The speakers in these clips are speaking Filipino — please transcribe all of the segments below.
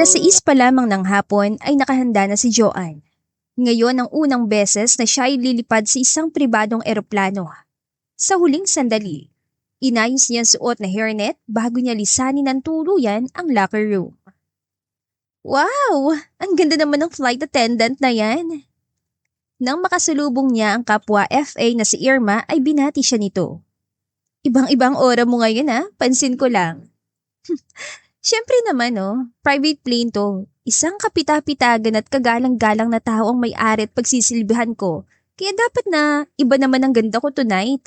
6 pa lamang ng hapon ay nakahanda na si Joanne. Ngayon ang unang beses na siya ay lilipad sa isang pribadong eroplano. Sa huling sandali, inayos niya ang suot na hairnet bago niya lisanin ng tuluyan ang locker room. Wow! Ang ganda naman ng flight attendant na yan. Nang makasalubong niya ang kapwa FA na si Irma ay binati siya nito. Ibang-ibang aura mo ngayon pansin ko lang. Siyempre naman private plane to. Isang kapita-pitagan at kagalang-galang na tao ang may-ari at pagsisilbihan ko. Kaya dapat na iba naman ang ganda ko tonight.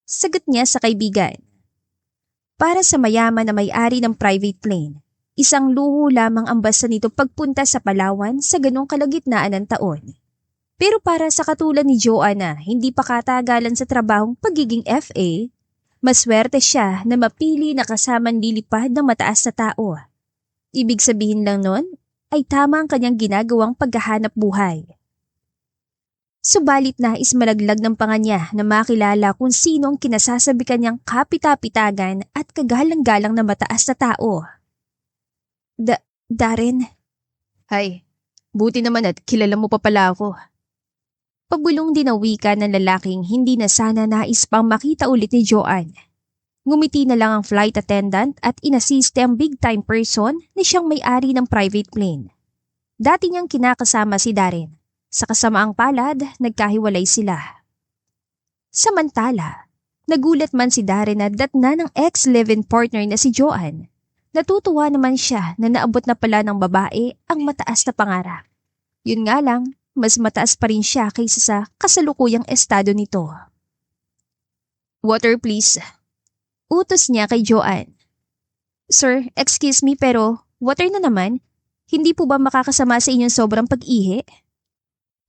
Sagot niya sa kaibigan. Para sa mayaman na may-ari ng private plane, isang luho lamang ang basta nito pagpunta sa Palawan sa ganong kalagitnaan ng taon. Pero para sa katulad ni Joanna, hindi pa katagalan sa trabahong pagiging FA, maswerte siya na mapili na kasamang lilipad ng mataas na tao. Ibig sabihin lang nun ay tama ang kanyang ginagawang paghahanap buhay. Subalit nais malaglag ng panga niya na makilala kung sino ang kinasasabi kanyang kapita-pitagan at kagalang-galang na mataas na tao. Darren? Hay, buti naman at kilala mo pa pala ako. Pabulong din ang wika ng lalaking hindi na sana nais pang makita ulit ni Joanne. Ngumiti na lang ang flight attendant at inasiste ang big-time person na siyang may-ari ng private plane. Dati niyang kinakasama si Darren. Sa kasamaang palad, nagkahiwalay sila. Samantala, nagulat man si Darren na datna ng ex-live-in partner na si Joanne. Natutuwa naman siya na naabot na pala ng babae ang mataas na pangarap. Yun nga lang, mas mataas pa rin siya kaysa sa kasalukuyang estado nito. Water please. Utos niya kay Joanne. Sir, excuse me pero water na naman. Hindi po ba makakasama sa inyong sobrang pag-ihi?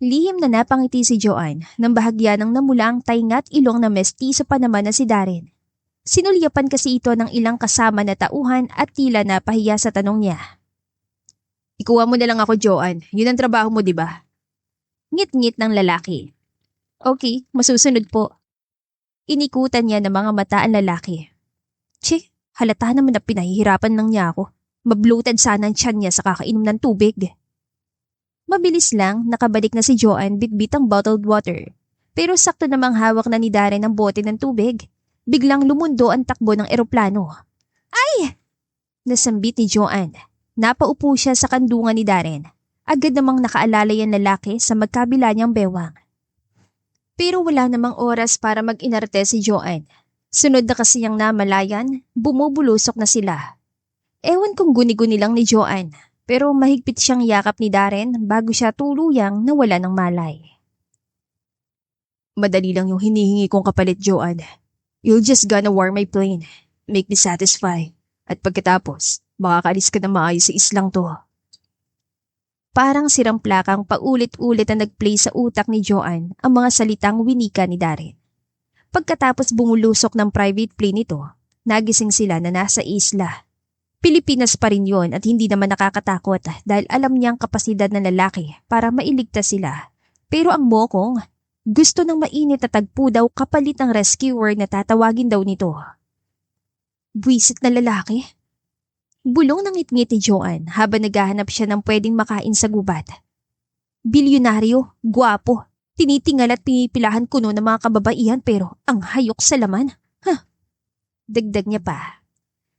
Lihim na napangiti si Joanne nang bahagya ng namula ang tainga at ilong na mestizo pa naman na si Darren. Sinulyapan kasi ito ng ilang kasama na tauhan at tila napahiya sa tanong niya. Ikuha mo na lang ako, Joanne. Yun ang trabaho mo, di ba? Ngit-ngit ng lalaki. Okay, masusunod po. Inikutan niya ng mga mata ang lalaki. Che, halata naman na pinahihirapan lang niya ako. Mabloated sana ang tiyan niya sa kakainom ng tubig. Mabilis lang, nakabalik na si Joanne bitbit ang bottled water. Pero sakto namang hawak na ni Darren ang bote ng tubig. Biglang lumundo ang takbo ng eroplano. Ay! Nasambit ni Joanne. Napaupo siya sa kandungan ni Darren. Agad namang nakaalalay ang lalaki sa magkabila niyang bewang. Pero wala namang oras para mag-inarte si Joanne. Sunod na kasi niyang namalayan, bumubulusok na sila. Ewan kung guni-guni lang ni Joanne, pero mahigpit siyang yakap ni Darren bago siya tuluyang nawala ng malay. Madali lang yung hinihingi kong kapalit, Joanne. You'll just gonna warm my plane, make me satisfied, at pagkatapos, makakaalis ka na maayos sa islang to. Parang sirang plakang paulit-ulit na nag-play sa utak ni Joanne ang mga salitang winika ni Darren. Pagkatapos bumulusok ng private plane nito, nagising sila na nasa isla. Pilipinas pa rin yon at hindi naman nakakatakot dahil alam niyang kapasidad ng lalaki para mailigtas sila. Pero ang mokong, gusto ng mainit na tagpo daw kapalit ng rescuer na tatawagin daw nito. Buwisit na lalaki? Bulong ng ngit-ngit ni Joanne habang naghahanap siya ng pwedeng makain sa gubat. Bilyonaryo, gwapo, tinitingal at pinipilahan kuno ng mga kababaihan pero ang hayok sa laman. Dagdag niya pa.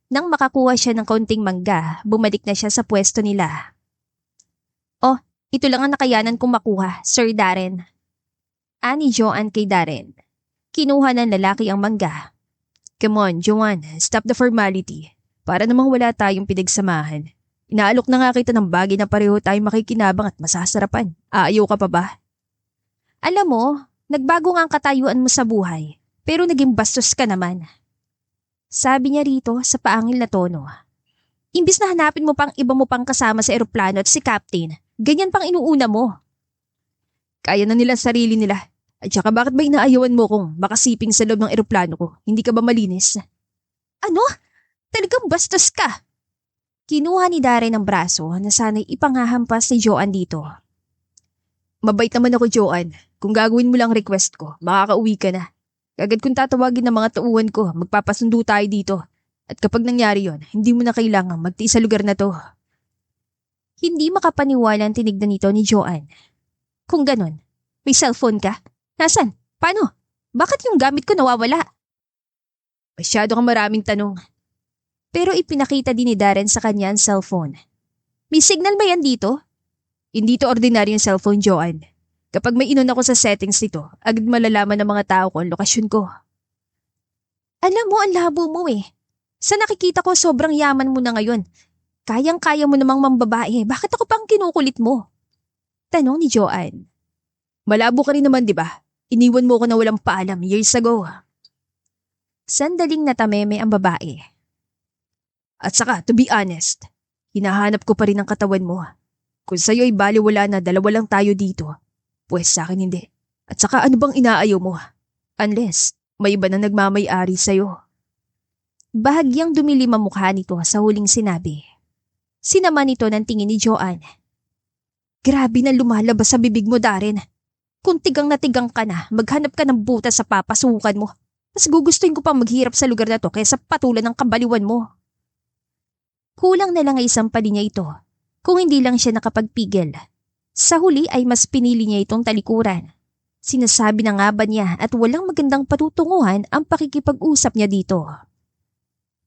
Nang makakuha siya ng kaunting mangga, bumalik na siya sa pwesto nila. Oh, ito lang ang nakayanan kong makuha, Sir Darren. Ani Joanne kay Darren. Kinuha ng lalaki ang mangga. Come on, Joanne, stop the formality. Para namang wala tayong pinagsamahan. Inaalok na nga kita ng bagay na pareho tayong makikinabang at masasarapan. Aayaw ka pa ba? Alam mo, nagbago nga ang katayuan mo sa buhay, pero naging bastos ka naman. Sabi niya rito sa paangil na tono. Imbis na hanapin mo pang iba mo pang kasama sa eroplano at si Captain, ganyan pang inuuna mo. Kaya na nila sarili nila. At saka bakit ba inaayawan mo kung makasiping sa loob ng eroplano ko? Hindi ka ba malinis? Ano? Talagang bastos ka! Kinuha ni Darren ang braso na sana'y ipangahampas ni Joanne dito. Mabait naman ako, Joanne. Kung gagawin mo lang request ko, makakauwi ka na. Agad kung tatawagin ng mga tauhan ko, magpapasundo tayo dito. At kapag nangyari yon, hindi mo na kailangang magtiis sa lugar na to. Hindi makapaniwala ang tinignan nito ni Joanne. Kung ganon, may cellphone ka? Nasaan? Paano? Bakit yung gamit ko nawawala? Masyado kang maraming tanong. Pero ipinakita din ni Darren sa kanya ang cellphone. May signal ba yan dito? Hindi to ordinaryong cellphone, Joanne. Kapag may inon ako sa settings nito, agad malalaman ng mga tao ko ang lokasyon ko. Alam mo, ang labo mo eh. Sa nakikita ko, sobrang yaman mo na ngayon. Kayang-kaya mo namang mambabae. Bakit ako pang kinukulit mo? Tanong ni Joanne. Malabo ka rin naman, di ba? Iniwan mo ko na walang paalam years ago. Sandaling natameme ang babae. At saka, to be honest, hinahanap ko pa rin ang katawan mo. Kung sa'yo ay baliwala na dalawa lang tayo dito, pues sa akin hindi. At saka ano bang inaayaw mo? Unless may iba na nagmamay-ari sa'yo. Bahagyang dumilim ang mukha nito sa huling sinabi. Sinama nito ng tingin ni Joanne. Grabe na lumalabas sa bibig mo, Darren. Kung tigang na tigang ka na, maghanap ka ng butas sa papasukan mo. Mas gugustuhin ko pang maghirap sa lugar na to kaysa patulan ng kabaliwan mo. Kulang na lang ay isang pa niya ito, kung hindi lang siya nakapagpigil. Sa huli ay mas pinili niya itong talikuran. Sinasabi na nga ba niya at walang magandang patutunguhan ang pakikipag-usap niya dito.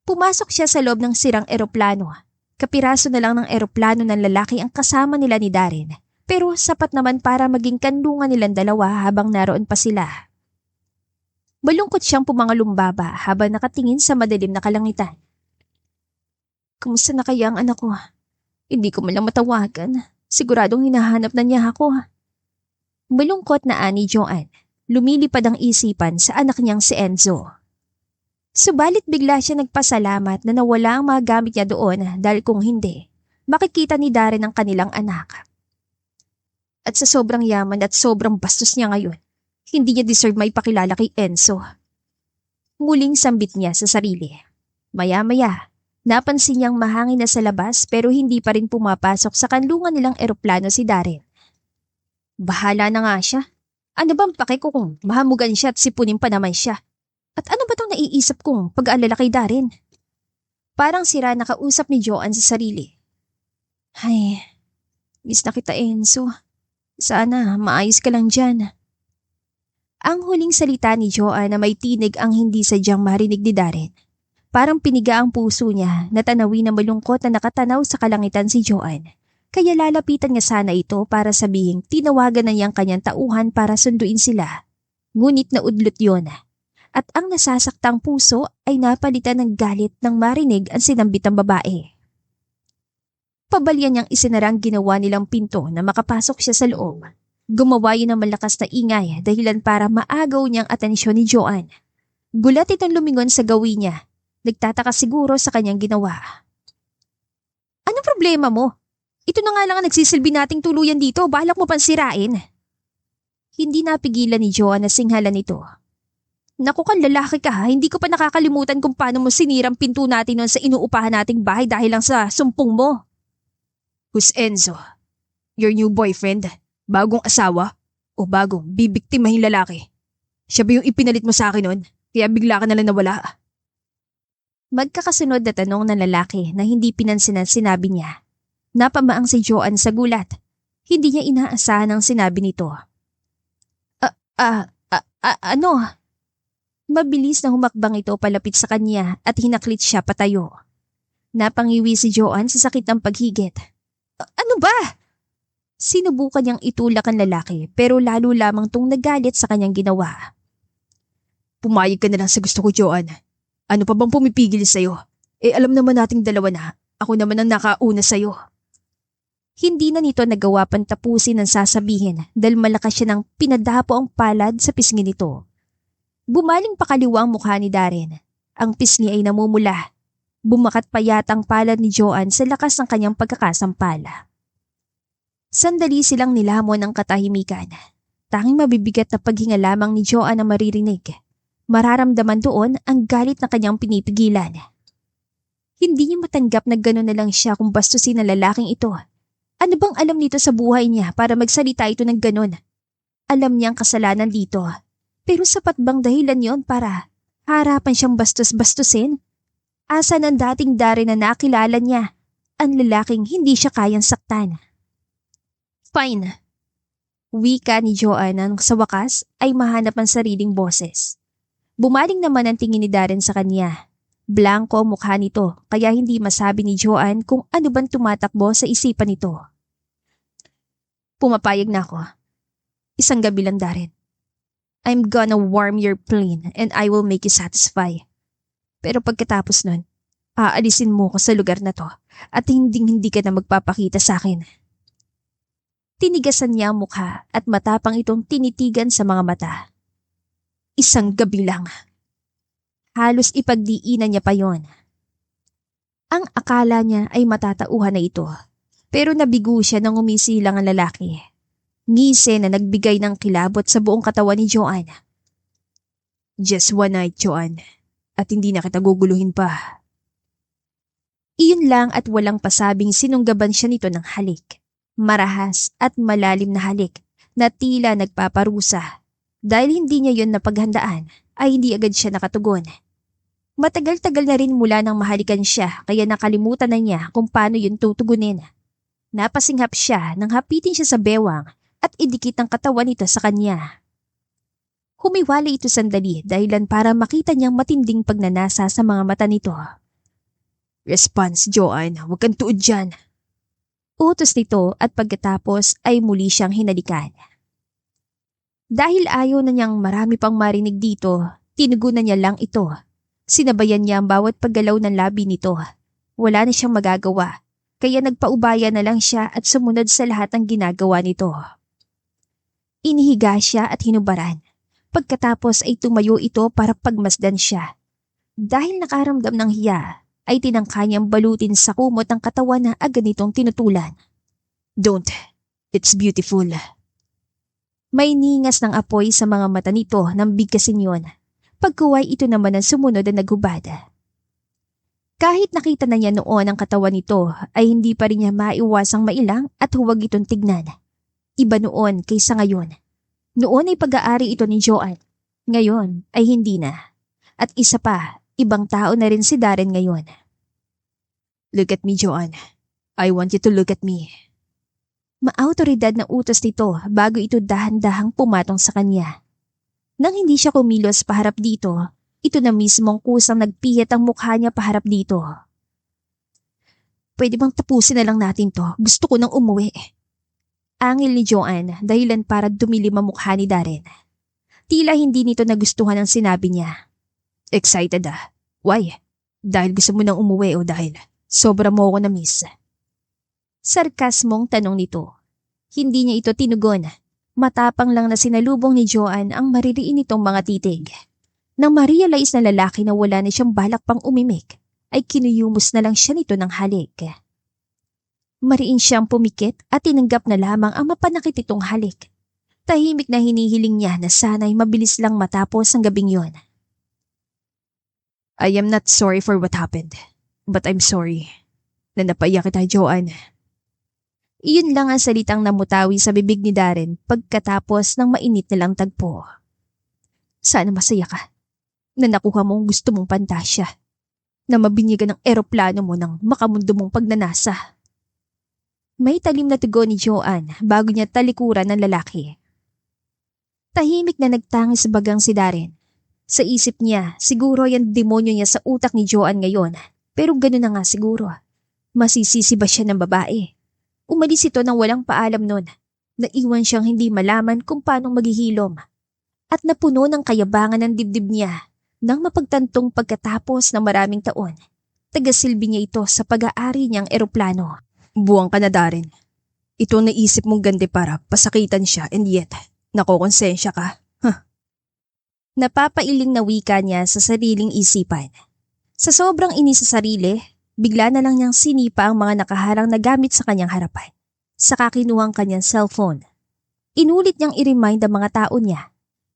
Pumasok siya sa loob ng sirang eroplano. Kapiraso na lang ng eroplano ng lalaki ang kasama nila ni Darren, pero sapat naman para maging kanlungan nilang dalawa habang naroon pa sila. Malungkot siyang pumangalumbaba habang nakatingin sa madilim na kalangitan. Kumusta na kaya ang anak ko? Hindi ko man lang matawagan. Siguradong hinahanap na niya ako. Malungkot na ani Joanne. Lumilipad ang isipan sa anak niyang si Enzo. Subalit bigla siya nagpasalamat na nawala ang mga gamit niya doon dahil kung hindi, makikita ni Darren ang kanilang anak. At sa sobrang yaman at sobrang bastos niya ngayon, hindi niya deserve may pakilala kay Enzo. Muling sambit niya sa sarili. Maya-maya, napansin niyang mahangin na sa labas pero hindi pa rin pumapasok sa kanlungan nilang eroplano si Darren. Bahala na nga siya. Ano bang pake ko kung mahamugan siya at sipunin pa naman siya? At ano ba itong naiisip kong pag-aalala kay Darren? Parang sira nakausap ni Joanne sa sarili. Ay, miss na kita Enzo. Sana maayos ka lang dyan. Ang huling salita ni Joanne na may tinig ang hindi sadyang marinig ni Darren. Parang piniga ang puso niya na tanawin na malungkot na nakatanaw sa kalangitan si Joanne. Kaya lalapitan niya sana ito para sabihing tinawagan na niyang kanyang tauhan para sunduin sila. Ngunit naudlot yon. At ang nasasaktang puso ay napalitan ng galit nang marinig ang sinambitang babae. Pabalyan niyang isinara ang ginawa nilang pinto na makapasok siya sa loob. Gumawa yun ng malakas na ingay dahilan para maagaw niyang atensyon ni Joanne. Gulat itong lumingon sa gawin niya. Nagtataka siguro sa kanyang ginawa. Anong problema mo? Ito na nga lang ang nagsisilbi nating tuluyan dito, balak mo pang sirain. Hindi napigilan ni Joanne na singhalan ito. Naku kang lalaki ka ha, hindi ko pa nakakalimutan kung paano mo sinirang pinto natin noon sa inuupahan nating bahay dahil lang sa sumpong mo. Who's Enzo? Your new boyfriend? Bagong asawa? O bagong bibiktimahing lalaki? Siya ba yung ipinalit mo sa akin noon? Kaya bigla ka nalang nawala? Magkakasunod na tanong ng lalaki na hindi pinansin ang sinabi niya. Napamaang si Joanne sa gulat. Hindi niya inaasahan ang sinabi nito. Ano? Mabilis na humakbang ito palapit sa kanya at hinaklit siya patayo. Napangiwi si Joanne sa sakit ng paghigit. Ano ba? Sinubukan niyang itulak ang lalaki pero lalo lamang tong nagalit sa kanyang ginawa. Pumayag ka na lang sa gusto ko, Joanne. Ano pa bang pumipigil sa'yo? Alam naman nating dalawa na. Ako naman ang nakauna sa'yo. Hindi na nito nagawa pang tapusin ang sasabihin dahil malakas siya ng pinadapo ang palad sa pisngi nito. Bumaling pakaliwa ang mukha ni Darren. Ang pisngi ay namumula. Bumakat pa yata ang palad ni Joanne sa lakas ng kanyang pagkakasampala. Sandali silang nilamon ng katahimikan. Tanging mabibigat na paghinga lamang ni Joanne ang maririnig. Mararamdaman doon ang galit na kanyang pinipigilan. Hindi niya matanggap na gano'n na lang siya kung bastusin ang lalaking ito. Ano bang alam nito sa buhay niya para magsalita ito ng gano'n? Alam niya ang kasalanan dito. Pero sapat bang dahilan yon para harapan siyang bastos-bastusin? Asan ang dating Darren na nakilala niya? ang lalaking hindi siya kayang saktan. Fine. Wika ni Joanne nang sa wakas ay mahanap ang sariling boses. Bumaling naman ang tingin ni Darren sa kanya. Blanko ang mukha nito kaya hindi masabi ni Joanne kung ano bang tumatakbo sa isipan nito. Pumapayag na ako. Isang gabi lang, Darren. I'm gonna warm your plane and I will make you satisfy. Pero pagkatapos nun, aalisin mo ko sa lugar na to at hindi ka na magpapakita sa akin. Tinigasan niya ang mukha at matapang itong tinitigan sa mga mata. Isang gabi lang. Halos ipagdiinan niya pa yon. Ang akala niya ay matatauhan na ito, pero nabigo siya nang umisilang ang lalaki. Ngise na nagbigay ng kilabot sa buong katawan ni Joanne. Just one night, Joanne, at hindi na kita guguluhin pa. Iyon lang at walang pasabing sinunggaban siya nito ng halik. Marahas at malalim na halik na tila nagpaparusa. Dahil hindi niya yon napaghandaan, ay hindi agad siya nakatugon. Matagal-tagal na rin mula nang mahalikan siya kaya nakalimutan na niya kung paano yun tutugunin. Napasinghap siya nang hapitin siya sa bewang at idikit ang katawan nito sa kanya. Humiwalay ito sandali dahilan para makita niyang matinding pagnanasa sa mga mata nito. Response, Joanne, huwag kang tuod dyan. Utos nito at pagkatapos ay muli siyang hinalikan. Dahil ayaw na niyang marami pang marinig dito, tinugunan niya lang ito. Sinabayan niya ang bawat paggalaw ng labi nito. Wala na siyang magagawa, kaya nagpaubaya na lang siya at sumunod sa lahat ng ginagawa nito. Inihiga siya at hinubaran. Pagkatapos ay tumayo ito para pagmasdan siya. Dahil nakaramdam ng hiya, ay tinangka niyang balutin sa kumot ang katawan na agad nitong tinutulan. Don't. It's beautiful. May ningas ng apoy sa mga mata nito nang bigkasin yon. Pagkuway ito naman ang sumunod na naghubad. Kahit nakita na niya noon ang katawan nito, ay hindi pa rin niya maiwasang mailang at huwag itong tignan. Iba noon kaysa ngayon. Noon ay pag-aari ito ni Joanne. Ngayon ay hindi na. At isa pa, ibang tao na rin si Darren ngayon. Look at me, Joanne. I want you to look at me. Maautoridad na utos nito bago ito dahan-dahang pumatong sa kanya. Nang hindi siya kumilos paharap dito, ito na mismong kusang nagpihit ang mukha niya paharap dito. Pwede bang tapusin na lang natin to? Gusto ko nang umuwi. Angil ni Joanne dahilan para dumilim ang mukha ni Darren. Tila hindi nito nagustuhan ang sinabi niya. Excited ah? Why? Dahil gusto mo nang umuwi o dahil sobra mo ako na-miss? Sarkasmong tanong nito. Hindi niya ito tinugon. Matapang lang na sinalubong ni Joanne ang maririin nitong mga titig. Nang ma-realize na lalaki na wala na siyang balak pang umimik, ay kinuyumos na lang siya nito ng halik. Mariin siyang pumikit at tinanggap na lamang ang mapanakit itong halik. Tahimik na hinihiling niya na sana'y mabilis lang matapos ang gabing yon. I am not sorry for what happened, but I'm sorry na napaiyak kita, Joanne. Iyon lang ang salitang namutawi sa bibig ni Darren pagkatapos ng mainit nilang tagpo. Sana masaya ka na nakuha mo ang gusto mong pantasya, na mabinyagan ng eroplano mo ng makamundo mong pagnanasa. May talim na tugon ni Joanne bago niya talikuran ng lalaki. Tahimik na nagtangis bagang si Darren. Sa isip niya, siguro yan demonyo niya sa utak ni Joanne ngayon, pero gano'n na nga siguro. Masisisi ba siya ng babae? Umalis ito nang walang paalam nun. Naiwan siyang hindi malaman kung paano maghihilom. At napuno ng kayabangan ng dibdib niya nang mapagtantong pagkatapos ng maraming taon. Tagasilbi niya ito sa pag-aari niyang eroplano. Buwang ka na, Darren. Ito naisip mong gande para pasakitan siya and yet, nakokonsensya ka. Napapailing na wika niya sa sariling isipan. Sa sobrang inis sa sarili, bigla na lang niyang sinipa ang mga nakaharang na gamit sa kanyang harapan. Saka kinuhang kanyang cellphone. Inulit niyang i-remind ang mga tao niya.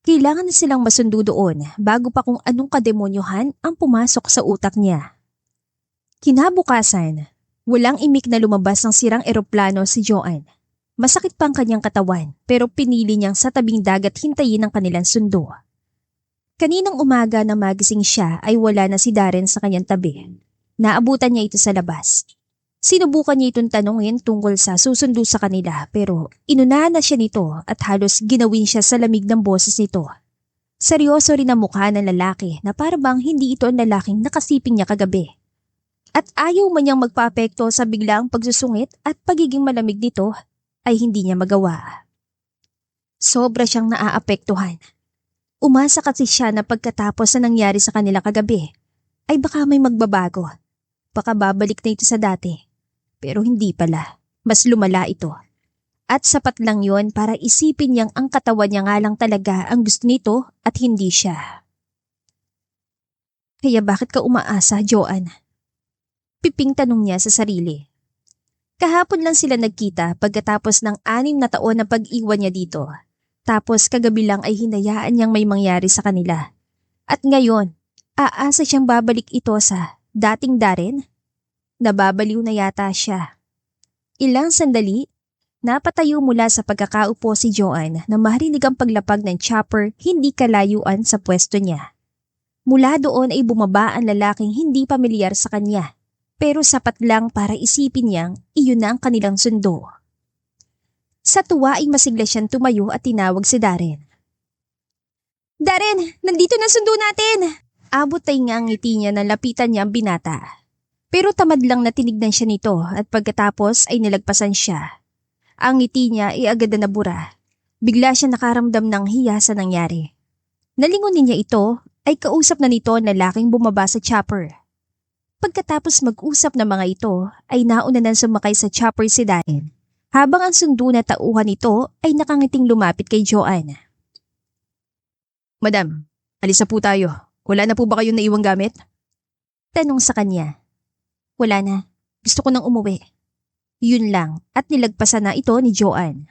Kailangan na silang masundo doon bago pa kung anong kademonyohan ang pumasok sa utak niya. Kinabukasan, walang imik na lumabas ng sirang eroplano si Joanne. Masakit pa ang kanyang katawan pero pinili niyang sa tabing dagat hintayin ang kanilang sundo. Kaninang umaga na magising siya ay wala na si Darren sa kanyang tabi. Naabutan niya ito sa labas. Sinubukan niya itong tanungin tungkol sa susundo sa kanila pero inunahan na siya nito at halos ginawin siya sa lamig ng boses nito. Seryoso rin ang mukha ng lalaki na parang hindi ito ang lalaking nakasiping niya kagabi. At ayaw man niyang magpaapekto sa biglaang pagsusungit at pagiging malamig nito ay hindi niya magawa. Sobra siyang naaapektuhan. Umasa kasi siya na pagkatapos na nangyari sa kanila kagabi ay baka may magbabago. Baka babalik na ito sa dati. Pero hindi pala. Mas lumala ito. At sapat lang yon para isipin niyang ang katawan niya nga lang talaga ang gusto nito at hindi siya. Kaya bakit ka umaasa, Joanne? Piping tanong niya sa sarili. Kahapon lang sila nagkita pagkatapos ng 6 na taon na pag-iwan niya dito. Tapos kagabi lang ay hinayaan niyang may mangyari sa kanila. At ngayon, aasa siyang babalik ito sa dating Darren? Nababaliw na yata siya. Ilang sandali, napatayo mula sa pagkakaupo si Joanne na marinig ang paglapag ng chopper hindi kalayuan sa pwesto niya. Mula doon ay bumaba ang lalaking hindi pamilyar sa kanya, pero sapat lang para isipin niyang iyon na ang kanilang sundo. Sa tuwa ay masigla siyang tumayo at tinawag si Darren. Darren, nandito na sundo natin! Abot ay nga ang ngiti niya na lapitan niya ang binata. Pero tamad lang na tinignan siya nito at pagkatapos ay nilagpasan siya. Ang ngiti niya ay agad na nabura. Bigla siya nakaramdam ng hiya sa nangyari. Nalingunin niya ito ay kausap na nito ang lalaking bumaba sa chopper. Pagkatapos mag-usap na mga ito ay nauna nang sumakay sa chopper si Darren. Habang ang sundo na tauhan nito ay nakangiting lumapit kay Joanne. Madam, alis na po tayo. Wala na po ba kayong naiwang gamit? Tanong sa kanya. Wala na. Gusto ko nang umuwi. Yun lang at nilagpasan na ito ni Joanne.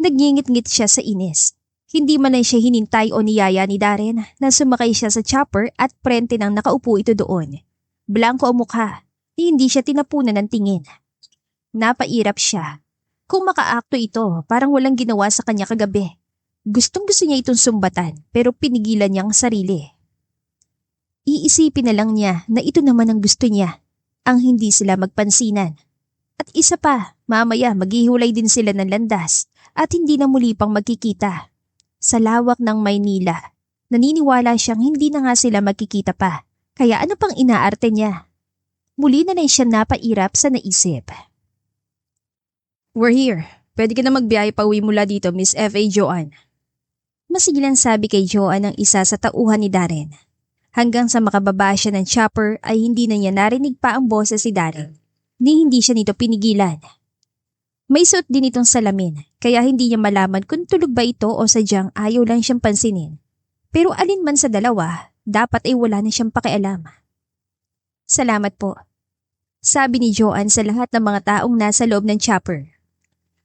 Nagngingit-ngit siya sa inis. Hindi man lang siya hinintay o niyaya ni Darren na sumakay siya sa chopper at prente nang nakaupo ito doon. Blanko ang mukha. Hindi siya tinapunan ng tingin. Napairap siya. Kung makaakto ito, parang walang ginawa sa kanya kagabi. Gustong-gusto niya itong sumbatan pero pinigilan niya ang sarili. Iisipin na lang niya na ito naman ang gusto niya. Ang hindi sila magpansinan. At isa pa, mamaya maghihiwalay din sila ng landas at hindi na muli pang magkikita. Sa lawak ng Maynila, naniniwala siyang hindi na nga sila magkikita pa, kaya ano pang inaarte niya? Muli na siya napairap sa naisip. We're here. Pwede ka na magbiyahe pa uwi mula dito, Miss F.A. Joanne. Masigilang sabi kay Joanne ang isa sa tauhan ni Darren. Hanggang sa makababa siya ng chopper ay hindi na niya narinig pa ang boses si Darren. Ni hindi siya nito pinigilan. May suot din itong salamin kaya hindi niya malaman kung tulog ba ito o sadyang ayaw lang siyang pansinin. Pero alin man sa dalawa, dapat ay wala na siyang pakialam. Salamat po. Sabi ni Joanne sa lahat ng mga taong nasa loob ng chopper.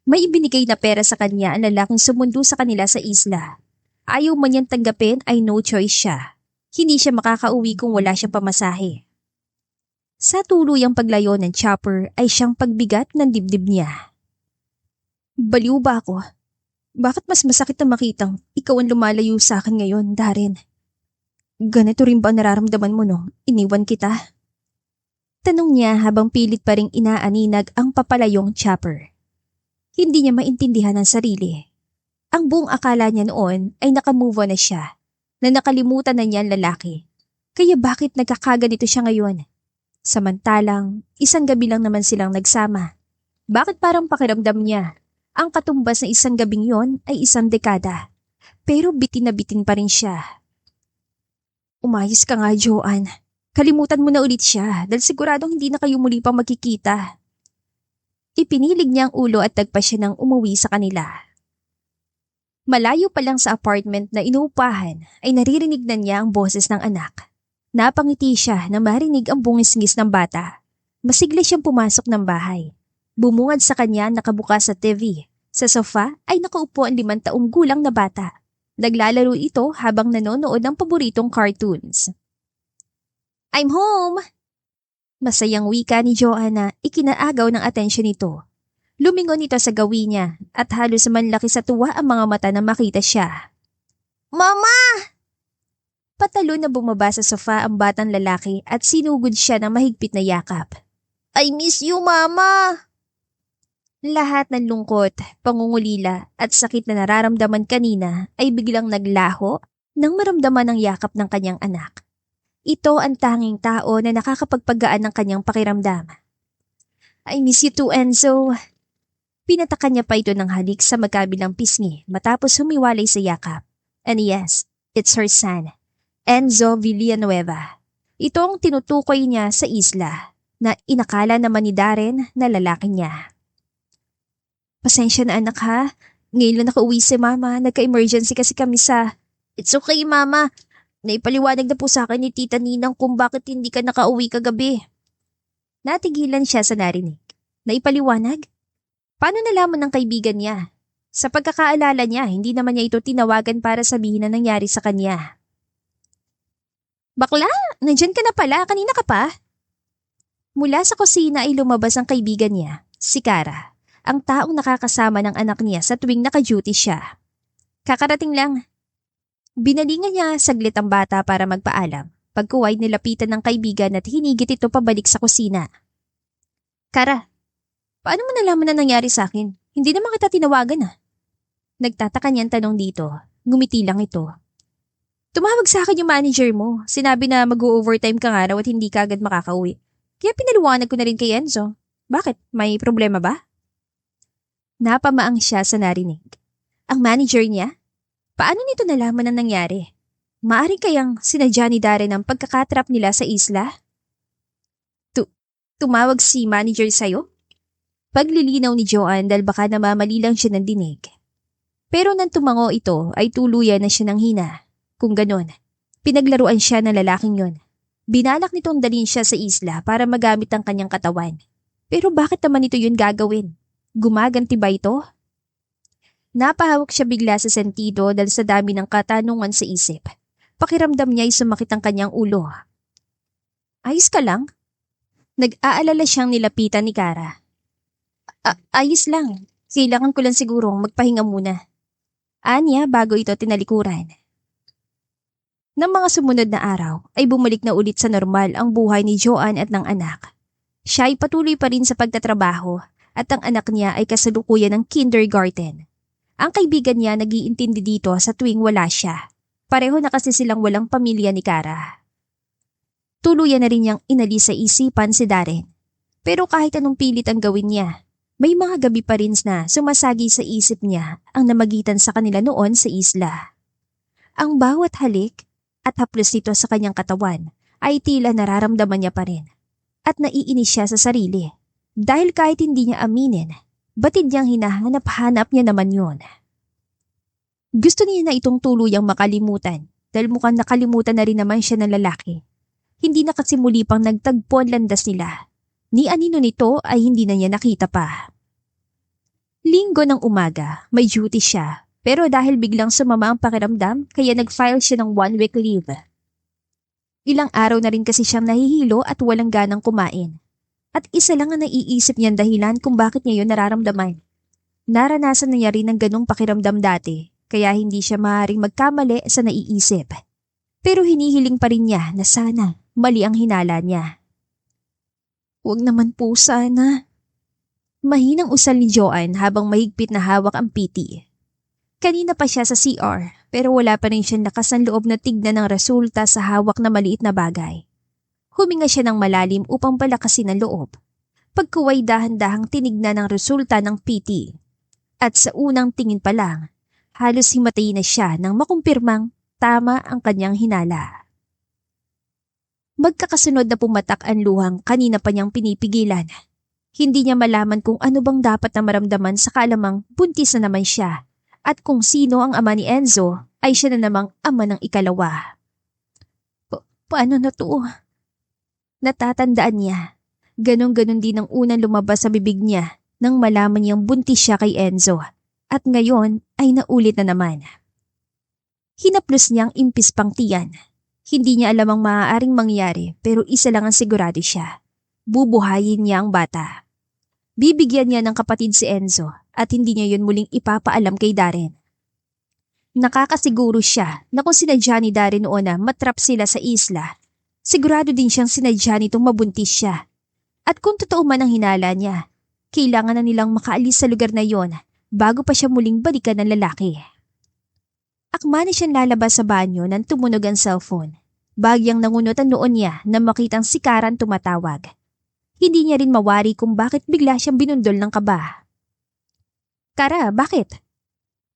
May ibinigay na pera sa kanya ang lalaking sumundo sa kanila sa isla. Ayaw man niyang tanggapin ay no choice siya. Hindi siya makakauwi kung wala siyang pamasahe. Sa tuluyang paglayo ng chopper ay siyang pagbigat ng dibdib niya. Baliw ba ako? Bakit mas masakit na makitang ikaw ang lumalayo sa akin ngayon, Darren? Ganito rin ba nararamdaman mo nung iniwan kita? Tanong niya habang pilit pa ring inaaninag ang papalayong chopper. Hindi niya maintindihan ang sarili. Ang buong akala niya noon ay nakamove on na siya, na nakalimutan na niya ang lalaki. Kaya bakit nagkakaganito siya ngayon? Samantalang, isang gabi lang naman silang nagsama. Bakit parang pakiramdam niya? Ang katumbas na isang gabing yon ay isang dekada. Pero bitin na bitin pa rin siya. Umayos ka nga, Joanne. Kalimutan mo na ulit siya dahil siguradong hindi na kayo muli pang magkikita. Ipinilig niya ang ulo at tagpa siya ng umuwi sa kanila. Malayo pa lang sa apartment na inuupahan ay naririnig na niya ang boses ng anak. Napangiti siya na marinig ang bungis-ngis ng bata. Masigla siyang pumasok ng bahay. Bumungad sa kanya nakabukas sa TV. Sa sofa ay nakaupo ang 5 taong gulang na bata. Naglalaro ito habang nanonood ng paboritong cartoons. I'm home! Masayang wika ni Joanna ikinaagaw ng atensyon nito. Lumingon ito sa gawi niya at halos manlaki sa tuwa ang mga mata na makita siya. Mama! Patalo na bumaba sa sofa ang batang lalaki at sinugod siya ng mahigpit na yakap. I miss you, Mama! Lahat ng lungkot, pangungulila at sakit na nararamdaman kanina ay biglang naglaho nang maramdaman ang yakap ng kanyang anak. Ito ang tanging tao na nakakapagpagaan ng kanyang pakiramdam. I miss you too, Enzo. Pinatakan niya pa ito ng halik sa magkabilang pisngi matapos humiwalay sa yakap. And yes, it's her son, Enzo Villanueva. Ito ang tinutukoy niya sa isla na inakala naman ni Darren na lalaki niya. Pasensya na anak ha. Ngayon lang nakauwi si Mama. Nagka-emergency kasi kami sa... It's okay, Mama. Naipaliwanag na po sa akin ni Tita Ninang kung bakit hindi ka nakauwi kagabi. Natigilan siya sa narinig. Naipaliwanag? Paano nalaman ng kaibigan niya? Sa pagkakaalala niya, hindi naman niya ito tinawagan para sabihin na nangyari sa kanya. Bakla, nandyan ka na pala. Kanina ka pa? Mula sa kusina ay lumabas ang kaibigan niya, si Kara. Ang taong nakakasama ng anak niya sa tuwing naka-duty siya. Kakarating lang. Binalingan niya saglit ang bata para magpaalam. Pagkuway nilapitan ng kaibigan at hinigit ito pabalik sa kusina. Kara, paano mo nalaman na nangyari sa akin? Hindi naman kita tinawagan ah. Nagtataka niyang tanong dito. Ngumiti lang ito. Tumawag sa akin yung manager mo. Sinabi na mag-overtime ka nga raw at hindi ka agad makakauwi. Kaya pinaliwanag ko na rin kay Enzo. Bakit? May problema ba? Napamaang siya sa narinig. Ang manager niya? Paano nito nalaman ang nangyari? Maaari kayang sinadya ni Darren ang pagkakatrap nila sa isla? Tumawag si manager sa'yo? Paglilinaw ni Joanne dahil baka namamali lang siya ng dinig. Pero nang tumango ito ay tuluyan na siya ng hina. Kung ganon, pinaglaruan siya ng lalaking yon. Binalak nitong dalhin siya sa isla para magamit ang kanyang katawan. Pero bakit naman ito yun gagawin? Gumaganti ba ito? Napahawak siya bigla sa sentido dahil sa dami ng katanungan sa isip. Pakiramdam niya ay sumakit ang kanyang ulo. Ayos ka lang? Nag-aalala siyang nilapitan ni Kara. Ayos lang. Kailangan ko lang sigurong magpahinga muna. Anya bago ito tinalikuran. Nang mga sumunod na araw ay bumalik na ulit sa normal ang buhay ni Joanne at ng anak. Siya ay patuloy pa rin sa pagtatrabaho at ang anak niya ay kasalukuyan ng kindergarten. Ang kaibigan niya nag-iintindi dito sa tuwing wala siya. Pareho na kasi silang walang pamilya ni Kara. Tuluyan na rin niyang inalis sa isipan si Darren. Pero kahit anong pilit ang gawin niya, may mga gabi pa rin na sumasagi sa isip niya ang namagitan sa kanila noon sa isla. Ang bawat halik at haplos nito sa kanyang katawan ay tila nararamdaman niya pa rin. At naiinis siya sa sarili. Dahil kahit hindi niya aminin, batid niyang hinahanap-hanap niya naman yun. Gusto niya na itong tuluyang makalimutan dahil mukhang nakalimutan na rin naman siya ng lalaki. Hindi na kasi muli pang nagtagpo ang landas nila. Ni anino nito ay hindi na niya nakita pa. Linggo ng umaga, may duty siya pero dahil biglang sumama ang pakiramdam kaya nag-file siya ng 1-week leave. Ilang araw na rin kasi siyang nahihilo at walang ganang kumain. At isa lang ang naiisip niyang dahilan kung bakit niya yun nararamdaman. Naranasan na niya rin ng ganong pakiramdam dati, kaya hindi siya maaaring magkamali sa naiisip. Pero hinihiling pa rin niya na sana mali ang hinala niya. Huwag naman po sana. Mahinang usal ni Joanne habang mahigpit na hawak ang PT. Kanina pa siya sa CR pero wala pa rin siyang lakas ng loob na tignan ng resulta sa hawak na maliit na bagay. Huminga siya ng malalim upang palakasin ang loob. Pagkuway dahan-dahang tinignan ang resulta ng PT. At sa unang tingin pa lang, halos himatay na siya nang makumpirmang tama ang kanyang hinala. Magkakasunod na pumatak ang luhang kanina pa niyang pinipigilan. Hindi niya malaman kung ano bang dapat na maramdaman sa kaalamang buntis na naman siya at kung sino ang ama ni Enzo ay siya na namang ama ng ikalawa. Paano na to? Natatandaan niya. Ganon-ganon din ang unang lumabas sa bibig niya nang malaman niyang buntis siya kay Enzo at ngayon ay naulit na naman. Hinaplos niyang impis pang tiyan. Hindi niya alam ang maaaring mangyari pero isa lang ang sigurado siya. Bubuhayin niya ang bata. Bibigyan niya ng kapatid si Enzo at hindi niya yun muling ipapaalam kay Darren. Nakakasiguro siya na kung sinadya ni Darren noon na matrap sila sa isla, sigurado din siyang sinadya nitong mabuntis siya. At kung totoo man ang hinala niya, kailangan na nilang makaalis sa lugar na yon bago pa siya muling balikan ng lalaki. Akma na siyang lalabas sa banyo nang tumunog ang cellphone. Bagyang nangunot ang noon niya na makitang si Karan tumatawag. Hindi niya rin mawari kung bakit bigla siyang binundol ng kaba. Kara, bakit?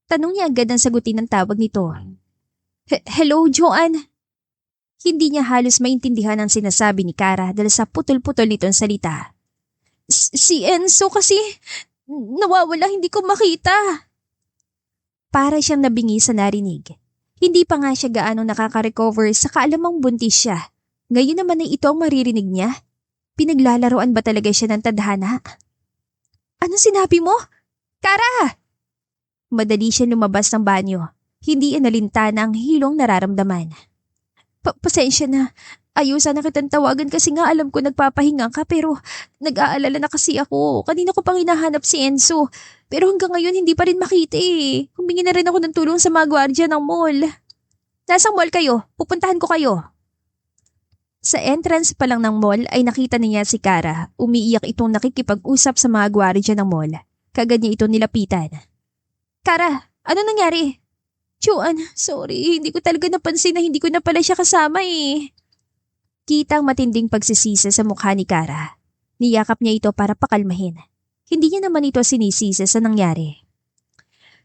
Tanong niya agad ang sagutin ng tawag nito. Hello, Joanne? Hindi niya halos maintindihan ang sinasabi ni Kara dahil sa putol-putol nitong salita. Si Enzo kasi nawawala, hindi ko makita. Para siyang nabingi sa narinig. Hindi pa nga siya gaano nakaka-recover sa kaalamang buntis siya. Ngayon naman ay ito ang maririnig niya. Pinaglalaroan ba talaga siya ng tadhana? Ano sinabi mo? Kara! Madali siya lumabas ng banyo. Hindi inalintana ang hilong nararamdaman. Pasensya na. Ayaw sana kitang tawagan kasi nga alam ko nagpapahinga ka pero nag-aalala na kasi ako. Kanina ko pang hinahanap si Enzo. Pero hanggang ngayon hindi pa rin makita eh. Humingi na rin ako ng tulong sa mga gwardiya ng mall. Nasang mall kayo? Pupuntahan ko kayo. Sa entrance pa lang ng mall ay nakita niya si Kara. Umiiyak itong nakikipag-usap sa mga gwardiya ng mall. Kagad niya ito nilapitan. Kara, ano nangyari? Joanne, sorry. Hindi ko talaga napansin na hindi ko na pala siya kasama eh. Kita ang matinding pagsisisi sa mukha ni Kara. Niyakap niya ito para pakalmahin. Hindi niya naman ito sinisisi sa nangyari.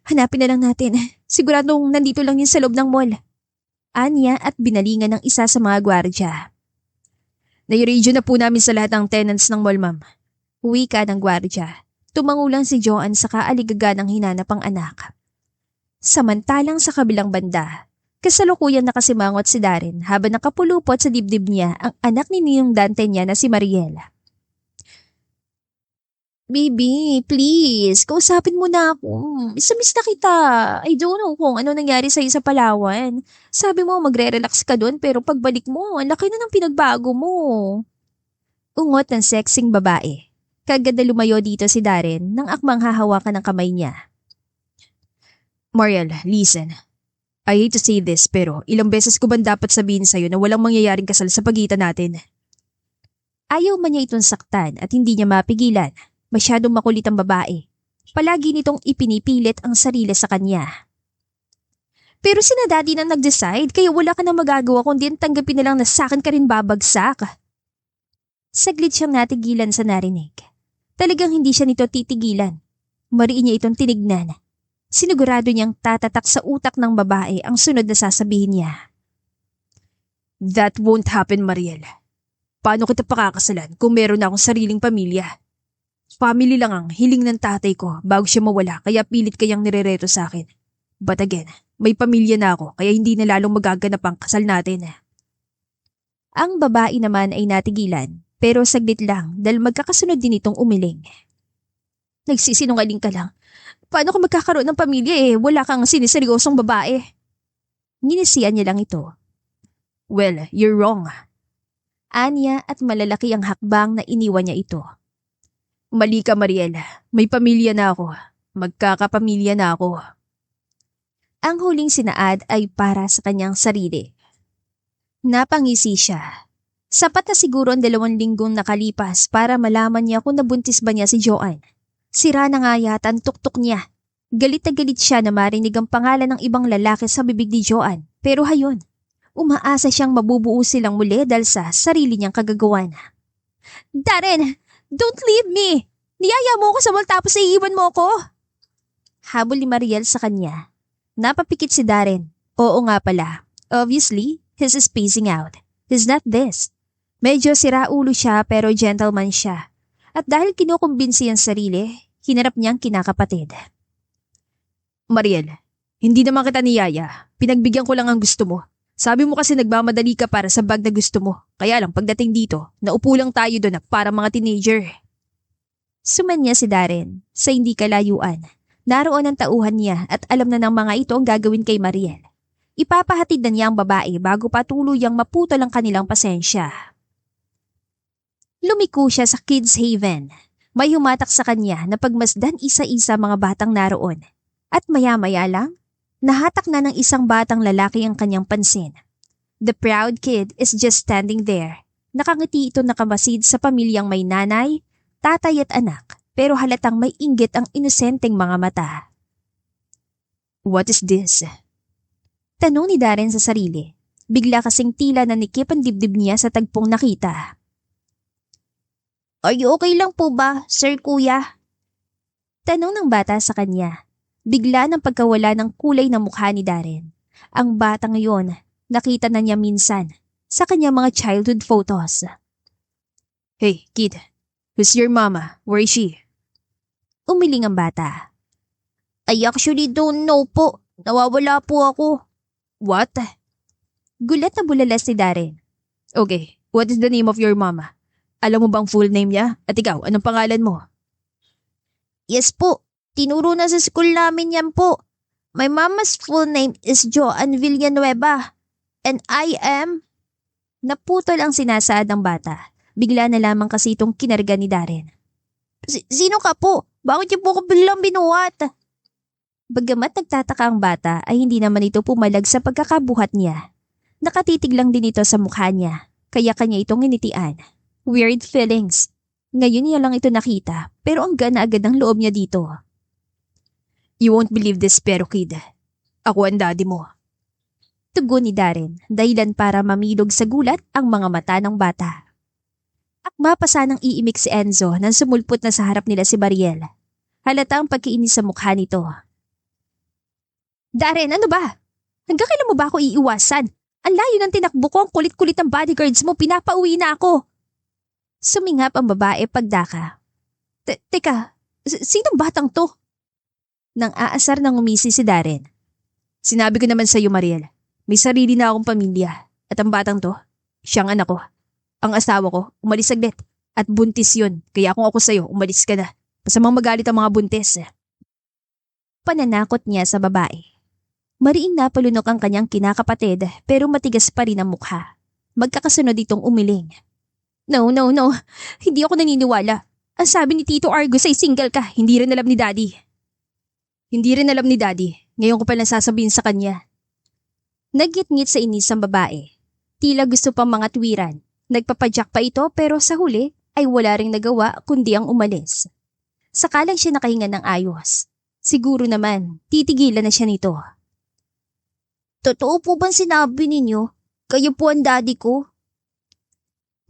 Hanapin na lang natin. Siguradong nandito lang yun sa loob ng mall. Anya at binalingan ng isa sa mga gwardya. Nai-radio na po namin sa lahat ng tenants ng mall, ma'am. Wika ng gwardya. Tumangulang si Joanne sa kaaligaga ng hinanap ang anak. Samantalang sa kabilang banda, kasalukuyan nakasimangot si Darren habang nakapulupot sa dibdib niya ang anak ni Ninong Dante niya na si Mariel. Baby, please, kausapin mo na ako. Miss na kita. I don't know kung ano nangyari sa'yo sa Palawan. Sabi mo magre-relax ka doon pero pagbalik mo, ang laki na ng pinagbago mo. Ungot ng sexing babae. Kagad na lumayo dito si Darren nang akmang hahawakan ng kamay niya. Mariel, listen. I hate to say this pero ilang beses ko ba dapat sabihin sa'yo na walang mangyayaring kasal sa pagitan natin? Ayaw man niya itong saktan at hindi niya mapigilan. Masyadong makulit ang babae. Palagi nitong ipinipilit ang sarili sa kanya. Pero sina daddy na nag-decide kaya wala ka na magagawa kundi tanggapin na lang na sa akin ka rin babagsak. Saglit siyang natigilan sa narinig. Talagang hindi siya nito titigilan. Mariin niya itong tinignan. Sinigurado niyang tatatak sa utak ng babae ang sunod na sasabihin niya. That won't happen, Mariel. Paano kita pakakasalan kung meron na akong sariling pamilya? Family lang ang hiling ng tatay ko bago siya mawala kaya pilit kayang nirereto sa akin. But again, may pamilya na ako kaya hindi na lalong magaganap ang kasal natin. Ang babae naman ay natigilan pero saglit lang dahil magkakasunod din itong umiling. Nagsisinungaling ka lang. Paano ka magkakaroon ng pamilya wala kang siniseryosong babae? Nginisian niya lang ito. Well, you're wrong. Anya at malalaki ang hakbang na iniwan niya ito. Mali ka, Mariel. May pamilya na ako. Magkakapamilya na ako. Ang huling sinaad ay para sa kanyang sarili. Napangisi siya. Sapat na siguro ang 2 linggong nakalipas para malaman niya kung nabuntis ba niya si Joanne. Sira na nga yata ang tuktok niya. Galit na galit siya na marinig ang pangalan ng ibang lalaki sa bibig ni Joanne. Pero hayon, umaasa siyang mabubuo silang muli dahil sa sarili niyang kagagawan. Darren! Don't leave me! Niyaya mo ako sa mall tapos iiwan mo ako? Habol ni Mariel sa kanya. Napapikit si Darren. Oo nga pala. Obviously, he's spacing out. He's not this. Medyo siraulo siya pero gentleman siya. At dahil kinukumbinsi ang sarili, hinarap niyang kinakapatid. Mariel, hindi naman kita niyaya. Pinagbigyan ko lang ang gusto mo. Sabi mo kasi nagmamadali ka para sa bag na gusto mo. Kaya lang pagdating dito, naupo lang tayo doon na para mga teenager. Sumanya si Darren sa hindi kalayuan. Naroon ang tauhan niya at alam na ng mga ito ang gagawin kay Mariel. Ipapahatid na niya ang babae bago pa tuluyang maputol ang kanilang pasensya. Lumiko siya sa Kids Haven. May humatak sa kanya na pagmasdan isa-isa mga batang naroon. At maya-maya lang, nahatak na ng isang batang lalaki ang kanyang pansin. The proud kid is just standing there. Nakangiti ito nakamasid sa pamilyang may nanay, tatay at anak, pero halatang may inggit ang inosenteng mga mata. "What is this?" Tanong ni Darren sa sarili. Bigla kasing tila nanikip ang dibdib niya sa tagpong nakita. "Are you okay lang po ba, sir kuya?" Tanong ng bata sa kanya. Bigla ng pagkawala ng kulay ng mukha ni Darren. Ang bata ngayon, nakita na niya minsan sa kanyang mga childhood photos. "Hey, kid. Who's your mama? Where is she?" Umiling ang bata. "I actually don't know po. Nawawala po ako." "What?" Gulat na bulalas ni Darren. "Okay, what is the name of your mama? Alam mo bang full name niya? At ikaw, anong pangalan mo?" "Yes po. Tinuro na sa school namin yan po. My mama's full name is Joanne Villanueva. And I am..." Naputol ang sinasaad ng bata. Bigla na lamang kasi itong kinarga ni Darren. Sino ka po? Bakit niyo po ako biglang binuhat?" Bagamat nagtataka ang bata ay hindi naman ito pumalag sa pagkakabuhat niya. Nakatitig lang din ito sa mukha niya, kaya kanya itong initian. Weird feelings. Ngayon niya lang ito nakita, pero ang gana agad ng loob niya dito. "You won't believe this, pero kid. Ako ang daddy mo." Tugon ni Darren, dahilan para mamilog sa gulat ang mga mata ng bata. Akma pa sanang iimik si Enzo nang sumulpot na sa harap nila si Mariel. Halata ang pagkiinis sa mukha nito. "Darren, ano ba? Hanggang kailan mo ba ako iiwasan? Ang layo ng tinakbo ko, ang kulit-kulit ng bodyguards mo, pinapauwi na ako." Sumingap ang babae pagdaka. Teka, sinong batang to?" Nang aasar ng umisi si Darren. "Sinabi ko naman sa iyo, Mariel, may sarili na akong pamilya. At ang batang to, siyang anak ko. Ang asawa ko, umalis saglit. At buntis yun, kaya kung ako sa'yo, umalis ka na. Masamang magalit ang mga buntis." Pananakot niya sa babae. Mariing napalunok ang kanyang kinakapatid pero matigas pa rin ang mukha. Magkakasunod itong umiling. No. Hindi ako naniniwala. Ang sabi ni Tito Argus ay single ka, hindi rin alam ni Daddy." "Hindi rin alam ni Daddy. Ngayon ko palang sasabihin sa kanya." Nagngit-ngit sa inis ang babae. Tila gusto pang mga tuwiran. Nagpapadyak pa ito pero sa huli ay wala ring nagawa kundi ang umalis. Sakalang siya nakahinga ng ayos. Siguro naman, titigilan na siya nito. "Totoo po bang sinabi ninyo? Kayo po ang daddy ko?"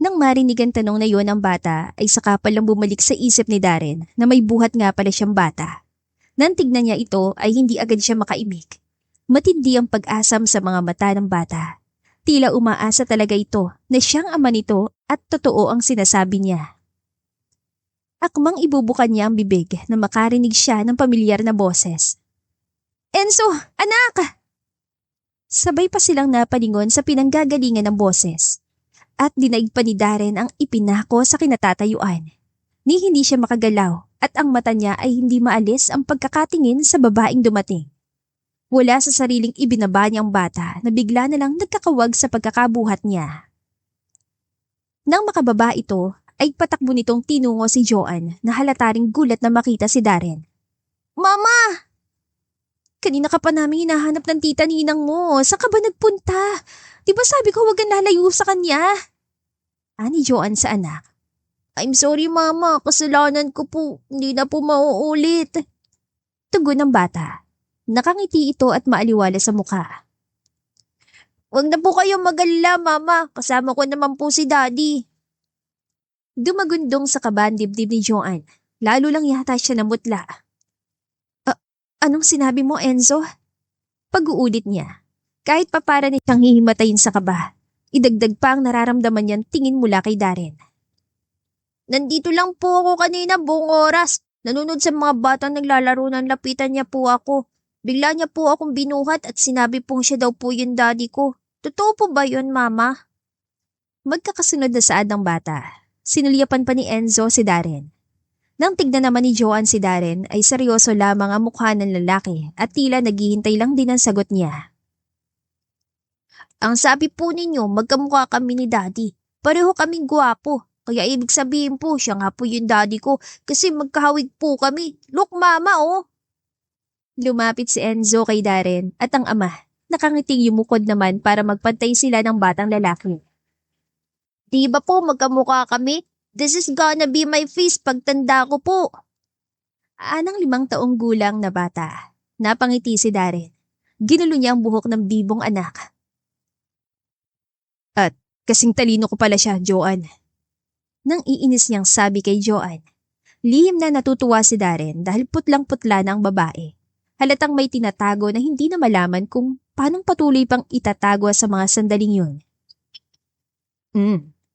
Nang marinig ang tanong na yon ng bata ay saka palang bumalik sa isip ni Darren na may buhat nga pala siyang bata. Nang tignan niya ito ay hindi agad siya makaimik. Matindi ang pag-asam sa mga mata ng bata. Tila umaasa talaga ito na siyang ama nito at totoo ang sinasabi niya. Akmang ibubukan niya ang bibig na makarinig siya ng pamilyar na boses. "Enzo, anak!" Sabay pa silang napalingon sa pinanggagalingan ng boses. At dinaig pa ni Darren ang ipinako sa kinatatayuan. Ni hindi siya makagalaw at ang mata niya ay hindi maalis ang pagkakatingin sa babaeng dumating. Wala sa sariling ibinaba niyang bata na bigla na lang nagkakawag sa pagkakabuhat niya. Nang makababa ito, ay patakbo nitong tinungo si Joanne na halataring gulat na makita si Darren. "Mama! Kanina ka pa namin hinahanap ng tita ninang mo. Saan ka ba nagpunta? Di ba sabi ko huwag kang lalayo sa kanya?" Ani Joanne sa anak. "I'm sorry mama, kasalanan ko po. Hindi na po mauulit." Tugon ng bata. Nakangiti ito at maaliwala sa mukha. "Huwag na po kayong mag-alala mama, kasama ko naman po si daddy." Dumagundong sa kaban dibdib ni Joanne. Lalo lang yata siya namutla. Anong sinabi mo, Enzo?" Pag-uulit niya. Kahit pa para niyang hihimatayin sa kaba, idagdag pa ang nararamdaman niyang tingin mula kay Darren. "Nandito lang po ako kanina buong oras. Nanonood sa mga batang naglalaro ng lapitan niya po ako. Bigla niya po akong binuhat at sinabi pong siya daw po yung daddy ko. Totoo po ba yun, mama?" Magkakasunod na saad ng bata. Sinulyapan pa ni Enzo si Darren. Nang tignan naman ni Joanne si Darren ay seryoso lamang ang mukha ng lalaki at tila naghihintay lang din ang sagot niya. "Ang sabi po ninyo magkamukha kami ni daddy. Pareho kaming gwapo. Kaya ibig sabihin po siya nga po yung daddy ko kasi magkahawig po kami. Look mama oh." Lumapit si Enzo kay Darren at ang ama nakangiting yumukod naman para magpantay sila ng batang lalaki. Di ba po magkamukha kami? This is gonna be my face pagtanda ko po. Anang 5 taong gulang na bata. Napangiti si Darren. Ginulo niya ang buhok ng bibong anak. At kasing talino ko pala siya, Joanne. Nang iinis niyang sabi kay Joanne. Lihim na natutuwa si Darren dahil putlang-putla na ang babae. Halatang may tinatago na hindi na malaman kung paanong patuloy pang itatago sa mga sandaling yun.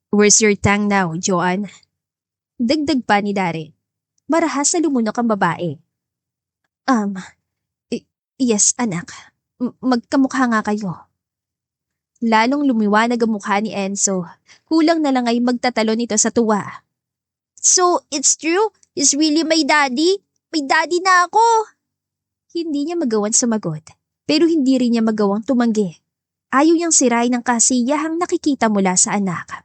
Where's your tongue now, Joanne? Dagdag pa ni Darren. Marahas na lumunok ang babae. Yes, anak. Magkamukha nga kayo. Lalong lumiwanag ang mukha ni Enzo. Kulang na lang ay magtatalon ito sa tuwa. So, it's true? He's really my daddy? May daddy na ako. Hindi niya magawang sumagot, pero hindi rin niya magawang tumanggi. Ayaw niyang sirain ang kasiyahang nakikita mula sa anak.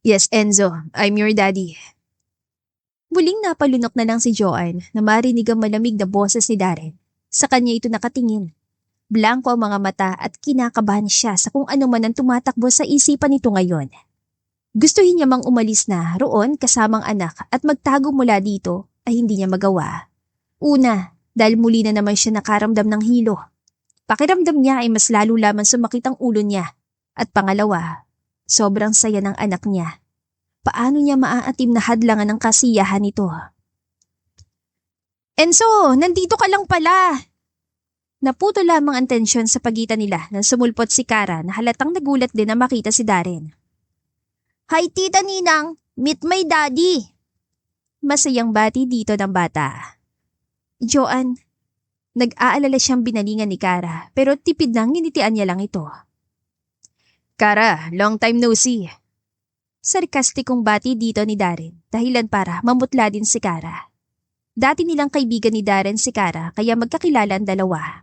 Yes, Enzo, I'm your daddy. Muling napalunok na lang si Joanne na marinig ang malamig na boses ni Darren. Sa kanya ito nakatingin. Blanko ang mga mata at kinakabahan siya sa kung ano man ang tumatakbo sa isipan nito ngayon. Gustuhin niya mang umalis na roon kasamang anak at magtago mula dito ay hindi niya magawa. Una, dahil muli na naman siya nakaramdam ng hilo. Pakiramdam niya ay mas lalo lamang sumakit ang ulo niya. At pangalawa, sobrang saya ng anak niya. Paano niya maaatim na hadlangan ng kasiyahan nito? Enzo, nandito ka lang pala! Naputo lamang ang tensyon sa pagitan nila nang sumulpot si Kara na halatang nagulat din na makita si Darren. Hi Tita Ninang, meet my daddy. Masayang bati dito ng bata. Joanne, nag-aalala siyang binalingan ni Kara pero tipid nang nginitian niya lang ito. Kara, long time no see. Sarkastikong bati dito ni Darren dahilan para mamutla din si Kara. Dati nilang kaibigan ni Darren si Kara kaya magkakilala ang dalawa.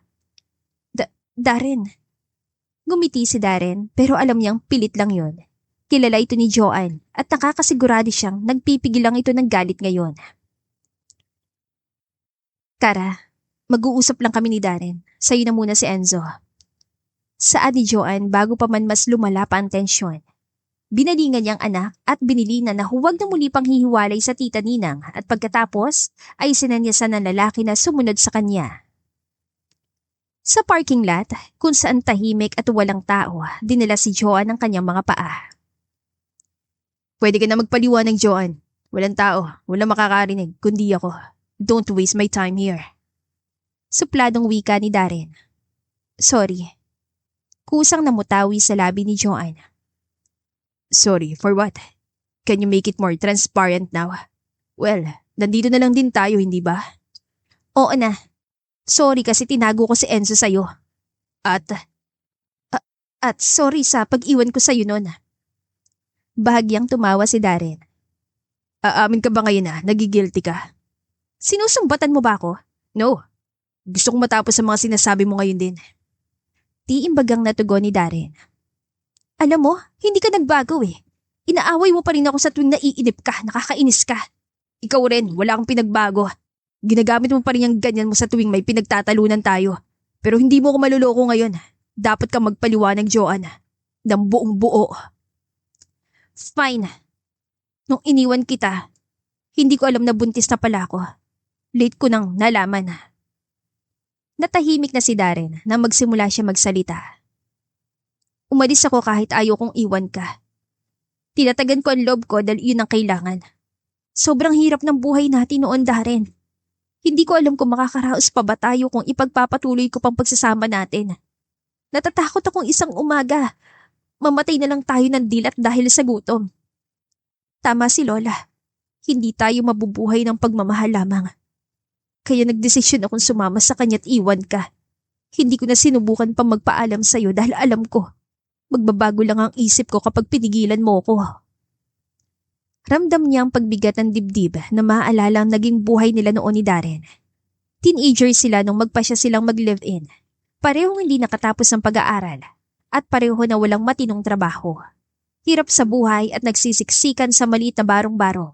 Darren. Ngumiti si Darren pero alam niyang pilit lang yon. Kilala ito ni Joanne at nakakasigurado siyang nagpipigil lang ito ng galit ngayon. Kara, mag-uusap lang kami ni Darren. Sa'yo na muna si Enzo. Saad ni Joanne bago pa man mas lumala pa ang tensyon. Binalingan niyang anak at binilinan na huwag na muli pang hihiwalay sa tita Ninang at pagkatapos ay sinanyasan ng lalaki na sumunod sa kanya. Sa parking lot, kung saan tahimik at walang tao, dinala si Joanne ang kanyang mga paa. Pwede ka na magpaliwanag, Joanne. Walang tao, walang makakarinig, kundi ako. Don't waste my time here. Supladong wika ni Darren. Sorry. Kusang namutawi sa labi ni Joanne. Sorry, for what? Can you make it more transparent now? Well, nandito na lang din tayo, hindi ba? Oo na. Sorry kasi tinago ko si Enzo sa'yo. At sorry sa pag-iwan ko sa'yo noon. Bahagyang tumawa si Darren. Aamin ka ba ngayon na nagigilty ka? Sinusumbatan mo ba ako? No. Gusto kong matapos sa mga sinasabi mo ngayon din. Tiimbagang natugon ni Darren. Alam mo, hindi ka nagbago eh. Inaaway mo pa rin ako sa tuwing naiinip ka, nakakainis ka. Ikaw rin, wala kang pinagbago. Ginagamit mo pa rin yung ganyan mo sa tuwing may pinagtatalunan tayo. Pero hindi mo ko maluloko ngayon. Dapat ka magpaliwanag, Joanne. Ng buong buo. Fine. Nung iniwan kita, hindi ko alam na buntis na pala ako. Late ko nang nalaman. Natahimik na si Darren na magsimula siya magsalita. Umalis ako kahit ayaw kong iwan ka. Tinatagan ko ang loob ko dahil yun ang kailangan. Sobrang hirap ng buhay natin noon, Darren. Hindi ko alam kung makakaraos pa ba tayo kung ipagpapatuloy ko pang pagsasama natin. Natatakot akong isang umaga. Mamatay na lang tayo ng dilat dahil sa gutom. Tama si Lola. Hindi tayo mabubuhay ng pagmamahal lamang. Kaya nagdesisyon akong sumama sa kanya't iwan ka. Hindi ko na sinubukan pang magpaalam sa'yo dahil alam ko, magbabago lang ang isip ko kapag pinigilan mo ko. Ramdam niya ang pagbigat ng dibdib na maaalala ang naging buhay nila noon ni Darren. Teenager sila nung magpasya silang mag-live-in. Parehong hindi nakatapos ng pag-aaral at pareho na walang matinong trabaho. Hirap sa buhay at nagsisiksikan sa maliit na barong-barong.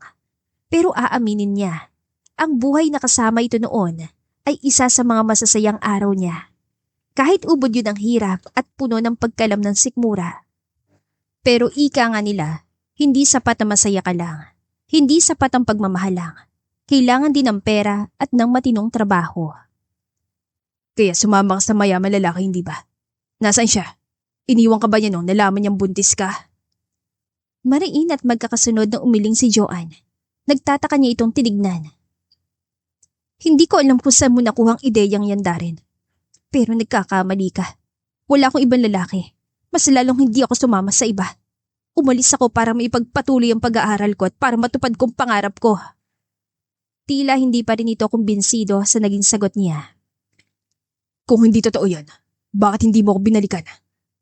Pero aaminin niya, ang buhay na kasama ito noon ay isa sa mga masasayang araw niya. Kahit ubod yun ang hirap at puno ng pagkalam ng sikmura. Pero ika nga nila, hindi sapat na masaya ka lang. Hindi sapat ang pagmamahal lang. Kailangan din ng pera at ng matinong trabaho. Kaya sumama ka sa mayaman lalaki, hindi ba? Nasaan siya? Iniwan ka ba niya nung nalaman niyang buntis ka? Mariin at magkakasunod na umiling si Joanne. Nagtataka niya itong tinignan. Hindi ko alam kung saan mo nakuhang ideyang yan, Darren. Pero nagkakamali ka. Wala akong ibang lalaki. Mas lalong hindi ako sumama sa iba. Umalis ako para maipagpatuloy ang pag-aaral ko at para matupad kong pangarap ko. Tila hindi pa rin ito kumbinsido sa naging sagot niya. Kung hindi totoo yan, bakit hindi mo ako binalikan?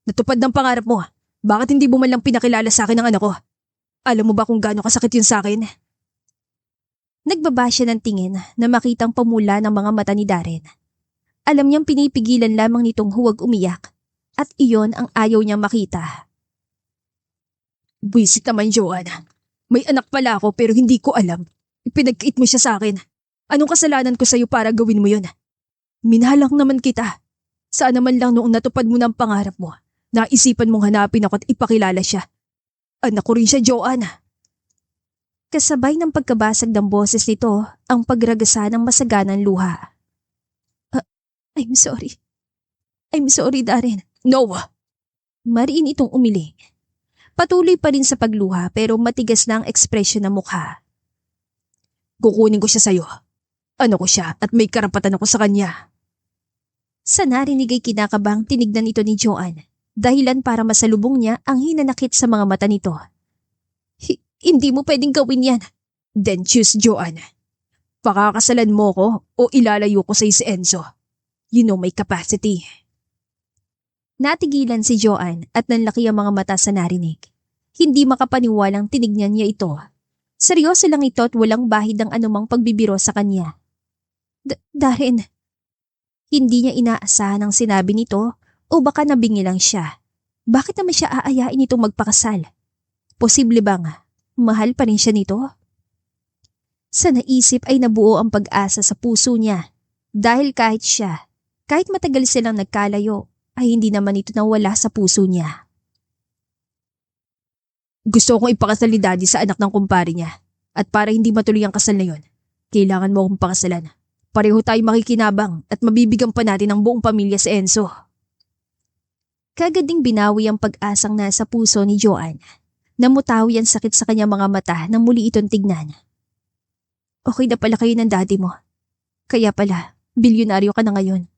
Natupad ng pangarap mo. Bakit hindi mo man lang pinakilala sa akin ang anak ko? Alam mo ba kung gaano kasakit yun sa akin? Nagbaba siya ng tingin na makitang pamula ng mga mata ni Darren. Alam niyang pinipigilan lamang nitong huwag umiyak at iyon ang ayaw niyang makita. Buisit naman, Joanne. May anak pala ako pero hindi ko alam. Ipinagkait mo siya sa akin. Anong kasalanan ko sa'yo para gawin mo yun? Minahal lang naman kita. Sana man lang noong natupad mo ng pangarap mo, naisipan mong hanapin ako at ipakilala siya. Anak ko rin siya, Joanne. Kasabay ng pagkabasag ng boses nito ang pagragasa ng masaganang luha. I'm sorry. I'm sorry, Darren. No! Mariin itong umiling. Patuloy pa rin sa pagluha pero matigas na ang ekspresyon ng mukha. Kukunin ko siya sa'yo. Ano ko siya at may karapatan ako sa kanya. Sa narinig ay kinakabang tinignan ito ni Joanne, dahilan para masalubong niya ang hinanakit sa mga mata nito. Hindi mo pwedeng gawin yan. Then choose, Joanne. Pakakasalan mo ko o ilalayo ko sa'yo si Enzo. You know my capacity. Natigilan si Joanne at nanlaki ang mga mata sa narinig. Hindi makapaniwalang tinignan niya ito. Seryoso lang ito at walang bahid ng anumang pagbibiro sa kanya. Darren, hindi niya inaasahan ang sinabi nito o baka nabingi lang siya. Bakit naman siya aayain itong magpakasal? Posible bang mahal pa rin siya nito? Sa naisip ay nabuo ang pag-asa sa puso niya dahil kahit matagal silang nagkalayo, ay hindi naman ito nawala sa puso niya. Gusto kong ipakasal ni Daddy sa anak ng kumpare niya at para hindi matuloy ang kasal na yon, kailangan mo akong pakasalan. Pareho tayo makikinabang at mabibigyan pa natin ang buong pamilya sa Enzo. Kagad ding binawi ang pag-asang nasa puso ni Joanne. Namutawi ang sakit sa kanyang mga mata nang muli itong tignan. Okay na pala kayo ng daddy mo. Kaya pala, bilyonaryo ka na ngayon.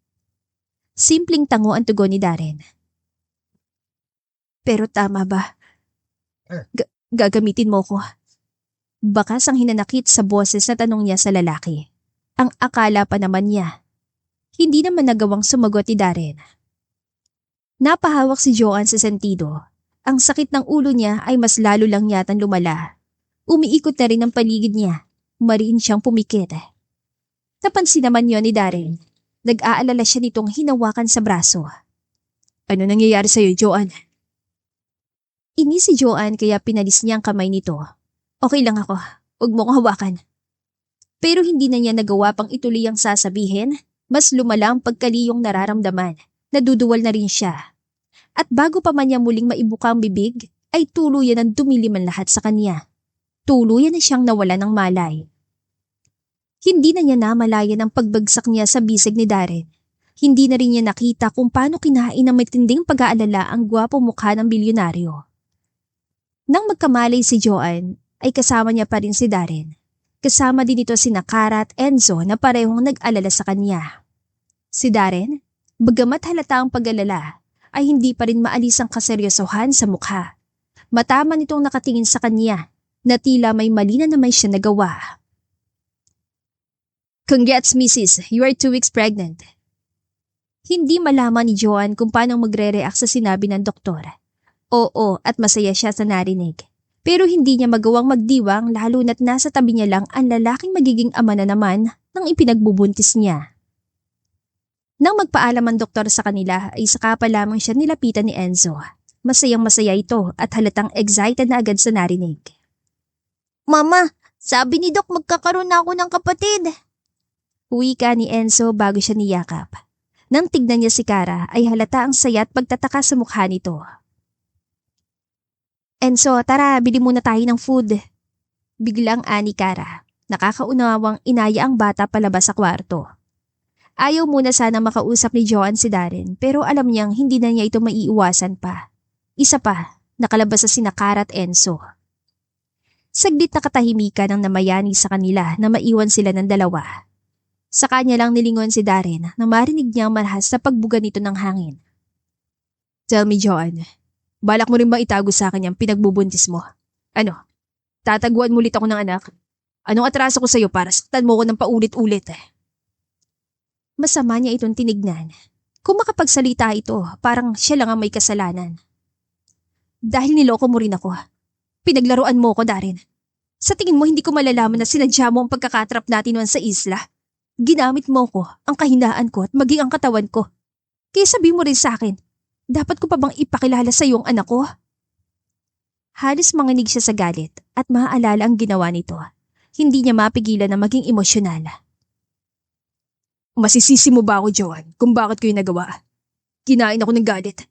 Simpleng tango ang tugon ni Darren. Pero tama ba? Gagamitin mo ko. Bakas ang hinanakit sa boses na tanong niya sa lalaki. Ang akala pa naman niya. Hindi naman nagawang sumagot ni Darren. Napahawak si Joanne sa sentido. Ang sakit ng ulo niya ay mas lalo lang yatang lumala. Umiikot na rin ang paligid niya. Mariin siyang pumikit. Napansin naman yon ni Darren. Nag-aalala siya nitong hinawakan sa braso. Ano nangyayari sa'yo, Joanne? Ini si Joanne kaya pinalis niya ang kamay nito. Okay lang ako. Huwag mo kong hawakan. Pero hindi na niya nagawa pang ituloy ang sasabihin. Mas lumala ang pagkaliyong nararamdaman. Naduduwal na rin siya. At bago pa man niya muling maibuka ang bibig, ay tuluyan ang dumilim ang lahat sa kanya. Tuluyan na siyang nawala ng malay. Hindi na niya namalayan ang pagbagsak niya sa bisig ni Darren. Hindi na rin niya nakita kung paano kinain ng matinding pag-aalala ang gwapo mukha ng bilyonaryo. Nang magkamalay si Joanne, ay kasama niya pa rin si Darren. Kasama din ito sina Cara at Enzo na parehong nag-alala sa kanya. Si Darren, bagamat halata ang pag-alala, ay hindi pa rin maalis ang kaseryosohan sa mukha. Mataman itong nakatingin sa kanya na tila may mali na naman siya nagawa. Congrats, Mrs. You are 2 weeks pregnant. Hindi malaman ni Joanne kung paano magre-react sa sinabi ng doktor. Oo, at masaya siya sa narinig. Pero hindi niya magawang magdiwang lalo na't nasa tabi niya lang ang lalaking magiging ama na naman ng ipinagbubuntis niya. Nang magpaalam ang doktor sa kanila ay saka pa lamang siya nilapitan ni Enzo. Masayang masaya ito at halatang excited na agad sa narinig. Mama, sabi ni Doc magkakaroon na ako ng kapatid. Wika ni Enzo bago siya niyakap. Nang tignan niya si Cara ay halata ang saya at pagtataka sa mukha nito. Enzo, tara, bili muna tayo ng food. Biglang ani Kara. Nakakaunawang inaya ang bata palabas sa kwarto. Ayaw muna sana makausap ni Joanne si Darren pero alam niyang hindi na niya ito maiiwasan pa. Isa pa, nakalabas sa sina Kara at Enzo. Saglit na katahimikan ang namayani sa kanila na maiwan sila ng dalawa. Sa kanya lang nilingon si Darren na marinig niya ang marahas na pagbuga nito ng hangin. Tell me, Joanne, balak mo rin bang itago sa akin yung pinagbubuntis mo? Ano? Tataguan mo ulit ako ng anak? Anong atraso ko sa'yo para saktan mo ko ng paulit-ulit? Masama niya itong tinignan. Kung makapagsalita ito, parang siya lang ang may kasalanan. Dahil niloko mo rin ako. Pinaglaruan mo ko, Darren. Sa tingin mo hindi ko malalaman na sinadya mo ang pagkakatrap natin noon sa isla? Ginamit mo ko, ang kahinaan ko at maging ang katawan ko. Kaya sabi mo rin sa akin, dapat ko pa bang ipakilala sa iyong anak ko? Halos manginig siya sa galit at maaalala ang ginawa nito. Hindi niya mapigilan na maging emosyonal. Masisisi mo ba ako, Joanne, kung bakit ko yung nagawa? Kinain ako ng galit.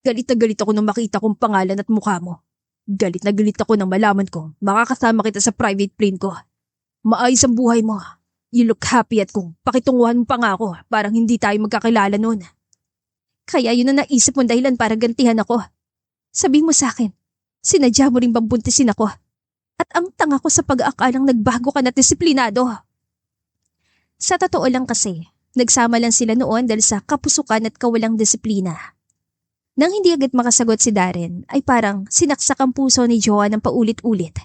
Galit na galit ako nang makita kong pangalan at mukha mo. Galit na galit ako nang malaman kong makakasama kita sa private plane ko. Maayos ang buhay mo. You look happy at kung pakitunguhan mo pa nga ako, parang hindi tayo magkakilala noon. Kaya yun ang naisip mong dahilan para gantihan ako. Sabi mo sa akin, sinadya mo rin bang buntisin ako? At ang tanga ko sa pag-aakalang nagbago ka na disiplinado. Sa totoo lang kasi, nagsama lang sila noon dahil sa kapusukan at kawalang disiplina. Nang hindi agad makasagot si Darren, ay parang sinaksak ang puso ni Joanne ng paulit-ulit.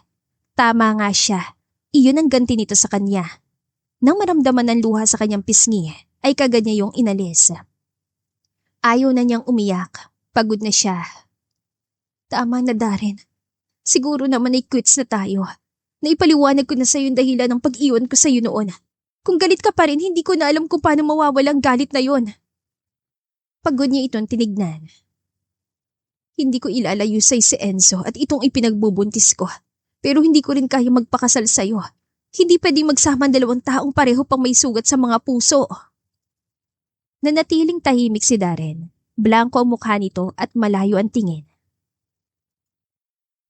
Tama nga siya, iyon ang ganti nito sa kanya. Nang maramdaman ng luha sa kanyang pisngi, ay kagad niya yung inalis. Ayaw na niyang umiyak, pagod na siya. Tama na, Darren. Siguro naman ay quits na tayo. Naipaliwanag ko na sa yung dahilan ng pag-iwan ko sa iyo noon. Kung galit ka pa rin, hindi ko na alam kung paano mawawala ang galit na yon. Pagod niya itong tinignan. Hindi ko ilalayo sa'yo si Enzo at itong ipinagbubuntis ko. Pero hindi ko rin kaya magpakasal sa'yo. Hindi pwedeng magsama ang dalawang taong pareho pang may sugat sa mga puso. Nanatiling tahimik si Darren. Blanko ang mukha nito at malayo ang tingin.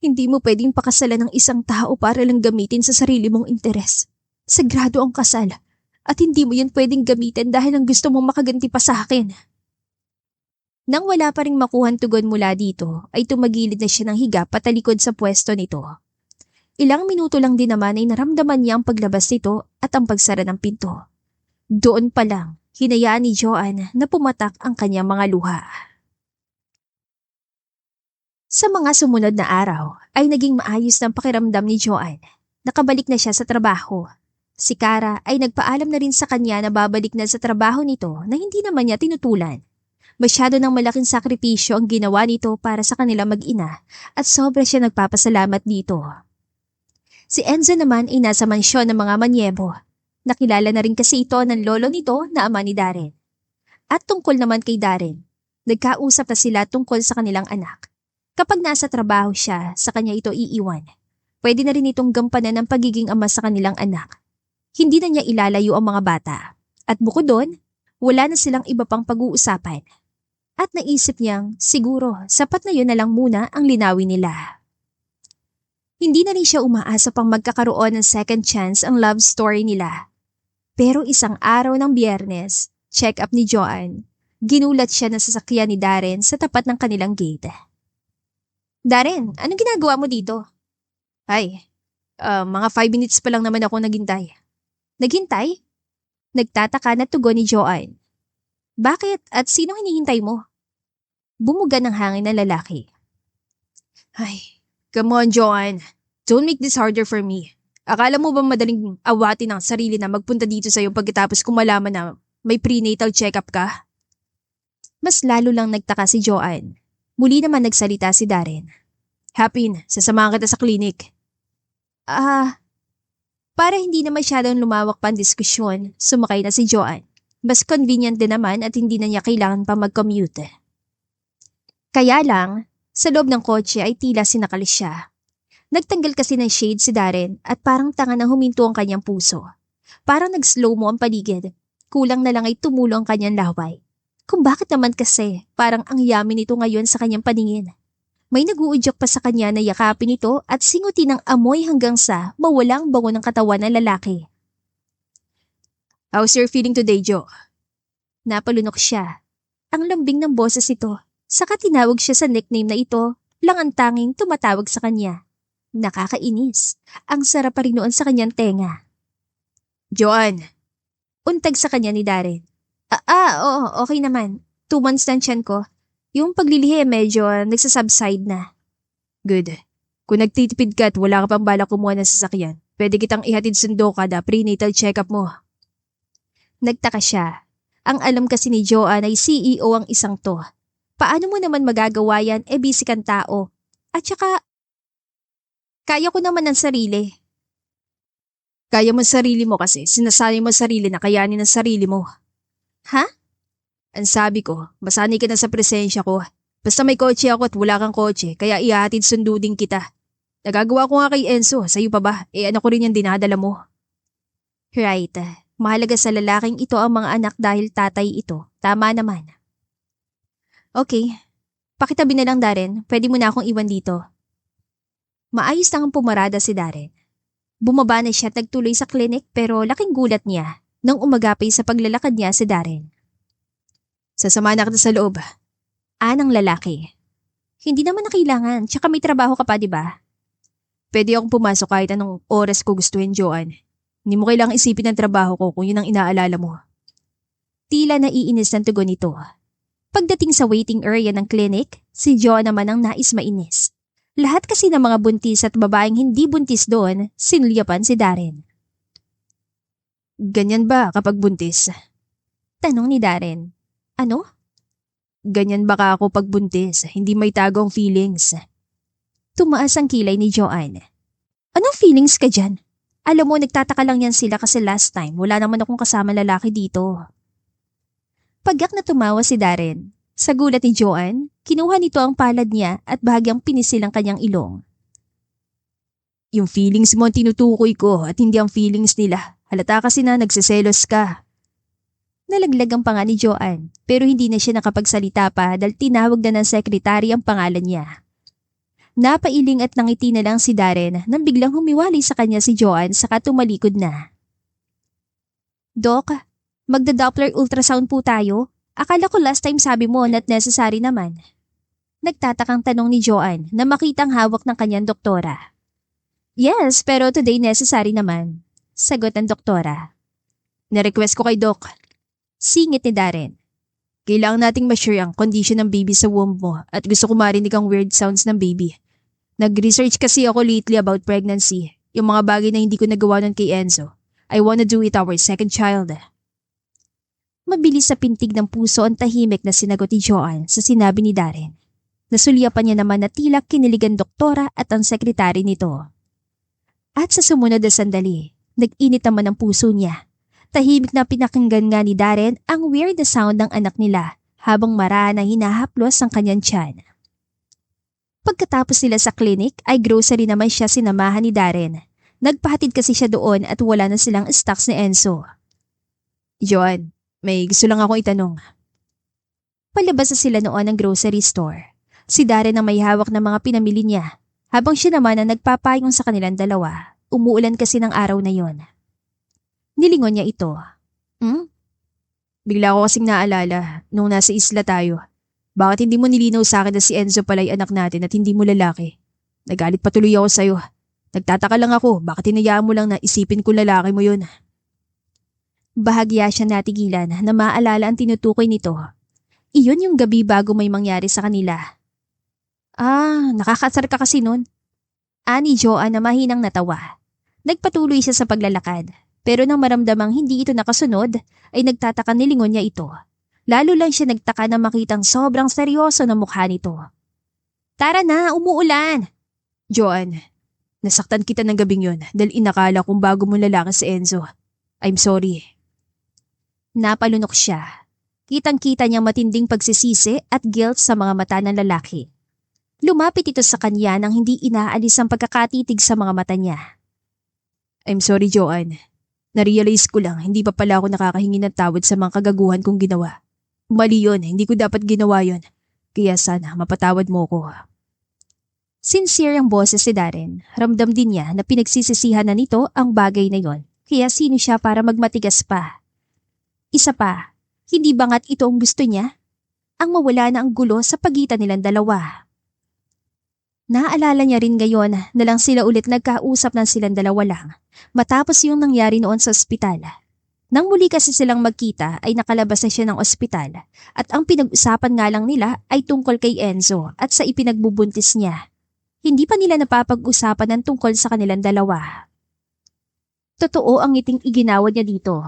Hindi mo pwedeng pakasalan ng isang tao para lang gamitin sa sarili mong interes. Sagrado ang kasal. At hindi mo yun pwedeng gamitin dahil ang gusto mong makaganti pa sa akin. Nang wala pa ring makuhang tugon mula dito, ay tumagilid na siya ng higa patalikod sa pwesto nito. Ilang minuto lang din naman ay naramdaman niya ang paglabas nito at ang pagsara ng pinto. Doon pa lang, hinayaan ni Joanne na pumatak ang kanyang mga luha. Sa mga sumunod na araw, ay naging maayos ng pakiramdam ni Joanne. Nakabalik na siya sa trabaho. Si Kara ay nagpaalam na rin sa kanya na babalik na sa trabaho nito na hindi naman niya tinutulan. Masyado ng malaking sakripisyo ang ginawa nito para sa kanila mag-ina at sobra siya nagpapasalamat dito. Si Enzo naman ay nasa mansyon ng mga manyebo. Nakilala na rin kasi ito ng lolo nito na ama ni Darren. At tungkol naman kay Darren, nagkausap na sila tungkol sa kanilang anak. Kapag nasa trabaho siya, sa kanya ito iiwan. Pwede na rin itong gampanan ng pagiging ama sa kanilang anak. Hindi na niya ilalayo ang mga bata. At bukod doon, wala na silang iba pang pag-uusapan. At naisip niyang siguro sapat na yun na lang muna ang linawin nila. Hindi na rin siya umaasa pang magkakaroon ng second chance ang love story nila. Pero isang araw ng Biyernes, check up ni Joanne, ginulat siya na sasakyan ni Darren sa tapat ng kanilang gate. Darren, anong ginagawa mo dito? Ay, mga 5 minutes pa lang naman ako naghintay. Naghintay? Nagtataka na tugon ni Joanne. Bakit at sinong hinihintay mo? Bumuga ng hangin ng lalaki. Ay, come on Joanne. Don't make this harder for me. Akala mo ba madaling awatin ang sarili na magpunta dito sa'yo pagkatapos kung malaman na may prenatal check-up ka? Mas lalo lang nagtaka si Joanne. Muli naman nagsalita si Darren. Happy, sasamahan kita sa klinik. Para hindi na masyadong lumawak pa ang diskusyon, sumakay na si Joanne. Mas convenient din naman at hindi na niya kailangan pa mag-commute. Kaya lang, sa loob ng kotse ay tila sinakalis siya. Nagtanggal kasi ng shade si Darren at parang tanga na huminto ang kanyang puso. Parang nag-slow mo ang paligid. Kulang na lang ay tumulo ang kanyang laway. Kung bakit naman kasi, parang ang yamin nito ngayon sa kanyang paningin. May naguudyok pa sa kanya na yakapin ito at singutin ng amoy hanggang sa mawalang bango ng katawan ng lalaki. How's your feeling today, Jo? Napalunok siya. Ang lambing ng boses ito. Saka tinawag siya sa nickname na ito lang ang tanging tumatawag sa kanya. Nakakainis. Ang sarap pa rin noon sa kanyang tenga. Joanne. Untag sa kanya ni Darren. Oo, okay naman. 2 months na tiyan ko. Yung paglilihi medyo nagsasubside na. Good. Kung nagtitipid ka at wala ka pang balak kumuha ng sasakyan, pwede kitang ihatid sundo kada prenatal check-up mo. Nagtaka siya. Ang alam kasi ni Joanne ay CEO ang isang to. Paano mo naman magagawa yan busy kang tao? At saka, kaya ko naman ng sarili. Kaya mo sarili mo kasi sinasabi mo sarili na kayanin ng sarili mo. Ha? Ang sabi ko, masanay ka na sa presensya ko. Basta may kotse ako at wala kang kotse, kaya ihahatid sundo din kita. Nagagawa ko nga kay Enzo, sa'yo pa ba? Ano ko rin yung dinadala mo. Right. Mahalaga sa lalaking ito ang mga anak dahil tatay ito. Tama naman. Okay. Pakitabi na lang, Darren. Pwede mo na akong iwan dito. Maayos lang ang pumarada si Darren. Bumaba na siya at nagtuloy sa klinik pero laking gulat niya nang umagapay sa paglalakad niya si Darren. Sasama na kita sa loob. Ng lalaki. Hindi naman na kailangan, tsaka may trabaho ka pa, di ba? Pwede akong pumasok kahit anong oras ko gustuhin, Joanne. Hindi mo kailangang isipin ang trabaho ko kung yun ang inaalala mo. Tila naiinis ng tugon nito. Pagdating sa waiting area ng clinic, si Joanne naman ang nais mainis. Lahat kasi ng mga buntis at babaeng hindi buntis doon, sinulyapan si Darren. Ganyan ba kapag buntis? Tanong ni Darren. Ano? Ganyan ba ka ako pag buntis? Hindi may tagong feelings. Tumaas ang kilay ni Joanne. Anong feelings ka dyan? Alam mo, nagtataka lang yan sila kasi last time wala naman akong kasama lalaki dito. Pagyak na tumawa si Darren. Sa gulat ni Joanne, kinuha nito ang palad niya at bahagyang pinisil ang kanyang ilong. Yung feelings mo ang tinutukoy ko at hindi ang feelings nila. Halata kasi na nagsiselos ka. Nalaglag ang panga ni Joanne pero hindi na siya nakapagsalita pa dahil tinawag na ng sekretary ang pangalan niya. Napailing at nangiti na lang si Darren nang biglang humiwalay sa kanya si Joanne saka tumalikod na. Doc, magda-Doppler ultrasound po tayo? Akala ko last time sabi mo not necessary naman. Nagtatakang tanong ni Joanne na makitang hawak ng kanyang doktora. Yes, pero today necessary naman. Sagot ng doktora. Na-request ko kay Doc. Singit ni Darren. Kailangan nating ma-sure ang condition ng baby sa womb mo at gusto ko marinig ang weird sounds ng baby. Nag-research kasi ako lately about pregnancy. Yung mga bagay na hindi ko nagawa nun kay Enzo. I wanna do it our second child. Mabilis sa pintig ng puso ang tahimik na sinagot ni Joanne sa sinabi ni Darren. Nasulyapan niya naman na tila kiniligan doktora at ang sekretary nito. At sa sumunod na sandali, nag-init naman ang puso niya. Tahimik na pinakinggan nga ni Darren ang weird na sound ng anak nila habang mara na hinahaplos ang kanyang tiyan. Pagkatapos nila sa clinic ay grocery naman siya sinamahan ni Darren. Nagpahatid kasi siya doon at wala na silang stocks ni Enzo. Joanne, may gusto lang akong itanong. Palabas na sila noon ng grocery store. Si Darren ang may hawak ng mga pinamili niya, habang siya naman ang nagpapayong sa kanilang dalawa. Umuulan kasi ng araw na yon. Nilingon niya ito. Bigla ko kasing naalala nung nasa isla tayo. Bakit hindi mo nilinaw sa akin na si Enzo pala'y anak natin at hindi mo lalaki? Nagalit patuloy ako sa'yo. Nagtataka lang ako, bakit hinayaan mo lang na isipin ko lalaki mo yun? Bahagya siya natigilan na maalala ang tinutukoy nito. Iyon yung gabi bago may mangyari sa kanila. Nakakasar ka kasi nun. Ani Joanne na mahinang natawa. Nagpatuloy siya sa paglalakad, pero nang maramdamang hindi ito nakasunod, ay nagtataka nilingon niya ito. Lalo lang siya nagtaka na makitang sobrang seryoso na mukha nito. Tara na, umuulan! Joanne, nasaktan kita ng gabing yun dahil inakala kong bago mo lalaki si Enzo. I'm sorry. Napalunok siya. Kitang-kita niyang matinding pagsisisi at guilt sa mga mata ng lalaki. Lumapit ito sa kanya nang hindi inaalis ang pagkakatitig sa mga mata niya. I'm sorry, Joanne. Narealize ko lang, hindi pa pala ako nakakahingi ng tawad sa mga kagaguhan kong ginawa. Mali yun, hindi ko dapat ginawa yun. Kaya sana mapatawad mo ko. Sincere ang boses si Darren. Ramdam din niya na pinagsisisihan na nito ang bagay na yon. Kaya sino siya para magmatigas pa? Isa pa, hindi ba nga't ito ang gusto niya? Ang mawala na ang gulo sa pagitan nilang dalawa. Naaalala niya rin ngayon na lang sila ulit nagkausap ng silang dalawa lang matapos yung nangyari noon sa ospital. Nang muli kasi silang magkita ay nakalabas na siya ng ospital at ang pinag-usapan nga lang nila ay tungkol kay Enzo at sa ipinagbubuntis niya. Hindi pa nila napapag-usapan ng tungkol sa kanilang dalawa. Totoo ang ngiting iginawa niya dito.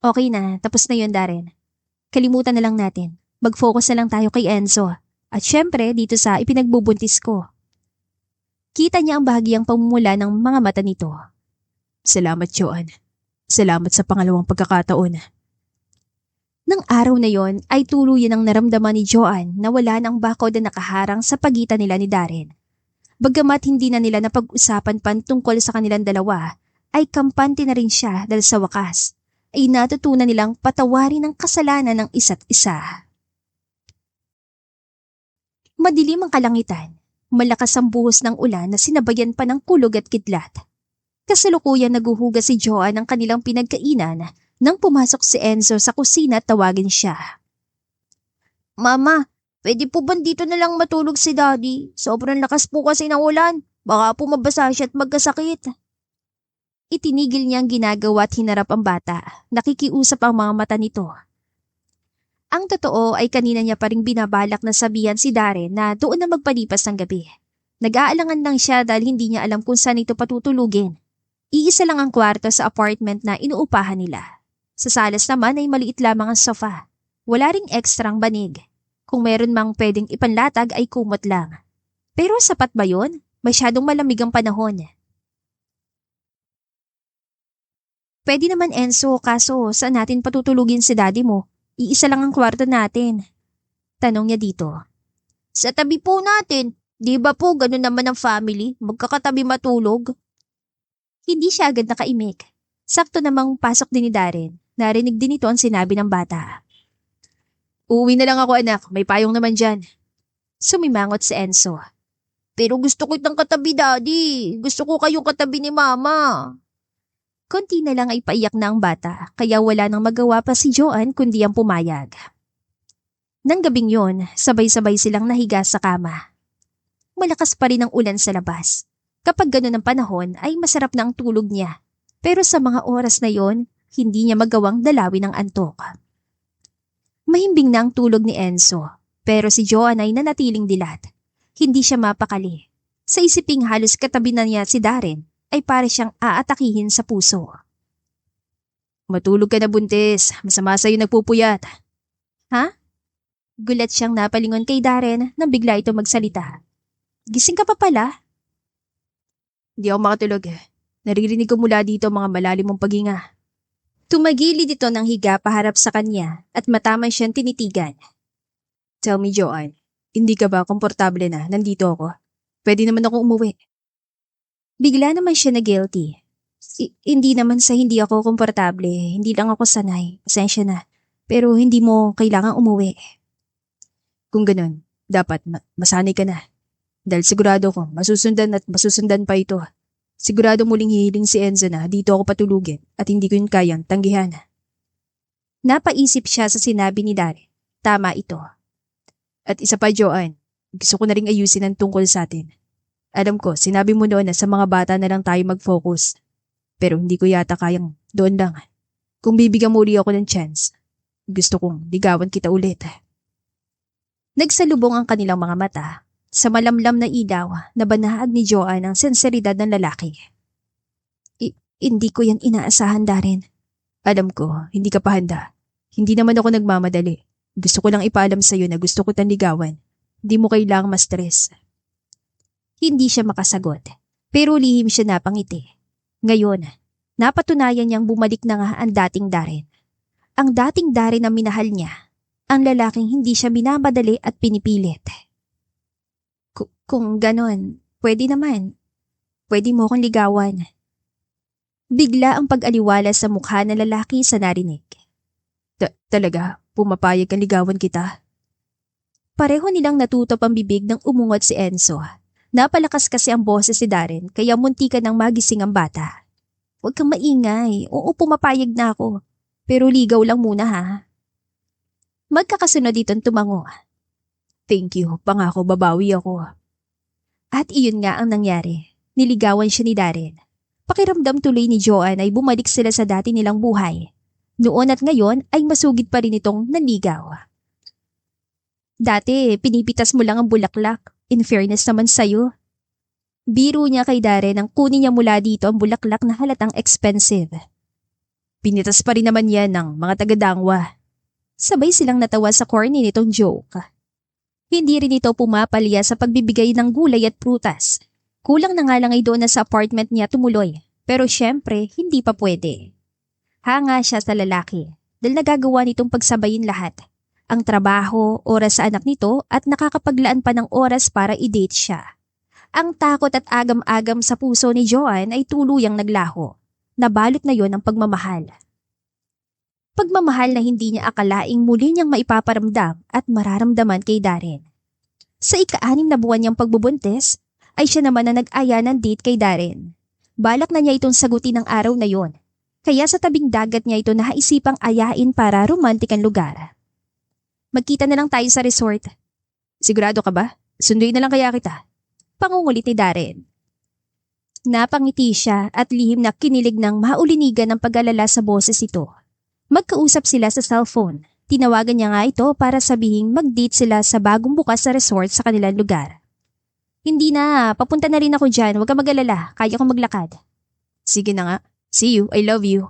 Okay na, tapos na yun, Darren. Kalimutan na lang natin. Mag-focus na lang tayo kay Enzo. At syempre dito sa ipinagbubuntis ko. Kita niya ang bahagyang pamumula ng mga mata nito. Salamat, Joanne. Salamat sa pangalawang pagkakataon. Nang araw na yon ay tuluyan ang naramdaman ni Joanne na wala ng bakod na nakaharang sa pagitan nila ni Darren. Bagamat hindi na nila napag-usapan pa tungkol sa kanilang dalawa, ay kampante na rin siya dahil sa wakas ay natutunan nilang patawarin ang kasalanan ng isa't isa. Madilim ang kalangitan. Malakas ang buhos ng ulan na sinabayan pa ng kulog at kidlat. Kasalukuyan naguhugas si Joanne ng kanilang pinagkainan nang pumasok si Enzo sa kusina at tawagin siya. Mama, pwede po ba dito na lang matulog si Daddy? Sobrang lakas po kasi ng ulan. Baka po mabasa siya at magkasakit. Itinigil niya ang ginagawa at hinarap ang bata. Nakikiusap ang mga mata nito. Ang totoo ay kanina niya pa rin binabalak na sabihan si Darren na doon na magpalipas ng gabi. Nag-aalangan lang siya dahil hindi niya alam kung saan ito patutulugin. Iisa lang ang kwarto sa apartment na inuupahan nila. Sa salas naman ay maliit lamang ang sofa. Wala ring ekstrang banig. Kung meron mang pwedeng ipanlatag ay kumot lang. Pero sapat ba yun? Masyadong malamig ang panahon. Pwede naman Enzo, kaso saan natin patutulugin si daddy mo? Iisa lang ang kwarto natin. Tanong niya dito. Sa tabi po natin. Di ba po ganun naman ang family? Magkakatabi matulog? Hindi siya agad nakaimik. Sakto namang pasok din ni Darren. Narinig din ito ang sinabi ng bata. Uuwi na lang ako anak, may payong naman dyan. Sumimangot si Enzo. Pero gusto ko itang katabi daddy. Gusto ko kayong katabi ni mama. Konti na lang ay paiyak na ang bata, kaya wala nang magawa pa si Joanne kundi ang pumayag. Nang gabing yon, sabay-sabay silang nahiga sa kama. Malakas pa rin ang ulan sa labas. Kapag ganun ang panahon ay masarap na ang tulog niya. Pero sa mga oras na yon, hindi niya magawang dalawin ang antok. Mahimbing na ang tulog ni Enzo, pero si Joanne ay nanatiling dilat. Hindi siya mapakali. Sa isiping halos katabi na niya si Darren, ay para siyang aatakihin sa puso. Matulog ka na buntis, masama sa'yo nagpupuyat. Ha? Gulat siyang napalingon kay Darren nang bigla ito magsalita. Gising ka pa pala? Hindi ako makatulog. Naririnig ko mula dito mga malalim mong paghinga. Tumagilid ito ng higa paharap sa kanya at matama siyang tinitigan. Tell me Joanne, hindi ka ba komportable na nandito ako? Pwede naman akong umuwi. Bigla naman siya na guilty. Hindi naman sa hindi ako komportable, hindi lang ako sanay, pasensya na. Pero hindi mo kailangang umuwi. Kung ganun, dapat masanay ka na. Dahil sigurado ko, masusundan at masusundan pa ito. Sigurado muling hihiling si Enzo na dito ako patulugin at hindi ko yun kayang tanggihan. Napaisip siya sa sinabi ni Darren. Tama ito. At isa pa Joanne, gusto ko na ring ayusin ang tungkol sa atin. Alam ko, sinabi mo noon na sa mga bata na lang tayo mag-focus. Pero hindi ko yata kayang doon lang. Kung bibigyan mo uli ako ng chance, gusto kong ligawan kita ulit. Nagsalubong ang kanilang mga mata. Sa malamlam na ilaw, nabanahag ni Joanne ang senseridad ng lalaki. Hindi ko yan inaasahan, Darren. Alam ko, hindi ka pa handa. Hindi naman ako nagmamadali. Gusto ko lang ipaalam sa'yo na gusto ko tang ligawan. Hindi mo kailangang ma-stress. Hindi siya makasagot, pero lihim siya napangiti. Ngayon, napatunayan niyang bumalik na nga ang dating Darren. Ang dating Darren na minahal niya. Ang lalaking hindi siya minamadali at pinipilit. Kung ganon, pwede naman. Pwede mo akong ligawan. Bigla ang pag-aliwala sa mukha ng lalaki sa narinig. Talaga, pumapayag kang ligawan kita? Pareho nilang natutop ang bibig nang umungot si Enzo. Napalakas kasi ang boses si Darren kaya muntikan ng magising ang bata. Huwag kang maingay. Oo, pumapayag na ako. Pero ligaw lang muna ha. Magkakasunod ditong tumango. Thank you. Pangako babawi ako. At iyon nga ang nangyari. Niligawan siya ni Darren. Pakiramdam tuloy ni Joanne ay bumalik sila sa dati nilang buhay. Noon at ngayon ay masugid pa rin itong nanligaw. Dati, pinipitas mo lang ang bulaklak. In fairness naman sa'yo. Biro niya kay Darren ang kunin niya mula dito ang bulaklak na halatang expensive. Pinitas pa rin naman yan ng mga taga-Dangwa. Sabay silang natawa sa corny nitong joke. Hindi rin ito pumapalya sa pagbibigay ng gulay at prutas. Kulang na nga lang ay doon na sa apartment niya tumuloy. Pero syempre, hindi pa pwede. Hanga siya sa lalaki dahil nagagawa nitong pagsabayin lahat. Ang trabaho, oras sa anak nito at nakakapaglaan pa ng oras para i-date siya. Ang takot at agam-agam sa puso ni Joanne ay tuluyang naglaho. Nabalot na yon ang pagmamahal. Pagmamahal na hindi niya akalaing muli niyang maipaparamdam at mararamdaman kay Darren. Sa ika-6 na buwan niyang pagbubuntis, ay siya naman na nag-aya ng date kay Darren. Balak na niya itong sagutin ng araw na yon. Kaya sa tabing dagat niya ito naisipang ayain para romantikang lugar. Magkita na lang tayo sa resort. Sigurado ka ba? Sunduin na lang kaya kita. Pangungulit ni Darren. Napangiti siya at lihim na kinilig ng maulinigan ng pag-alala sa boses ito. Magkausap sila sa cellphone. Tinawagan niya nga ito para sabihing mag-date sila sa bagong bukas sa resort sa kanilang lugar. Hindi na, papunta na rin ako dyan. Huwag ka mag-alala, kaya kong maglakad. Sige na nga. See you, I love you.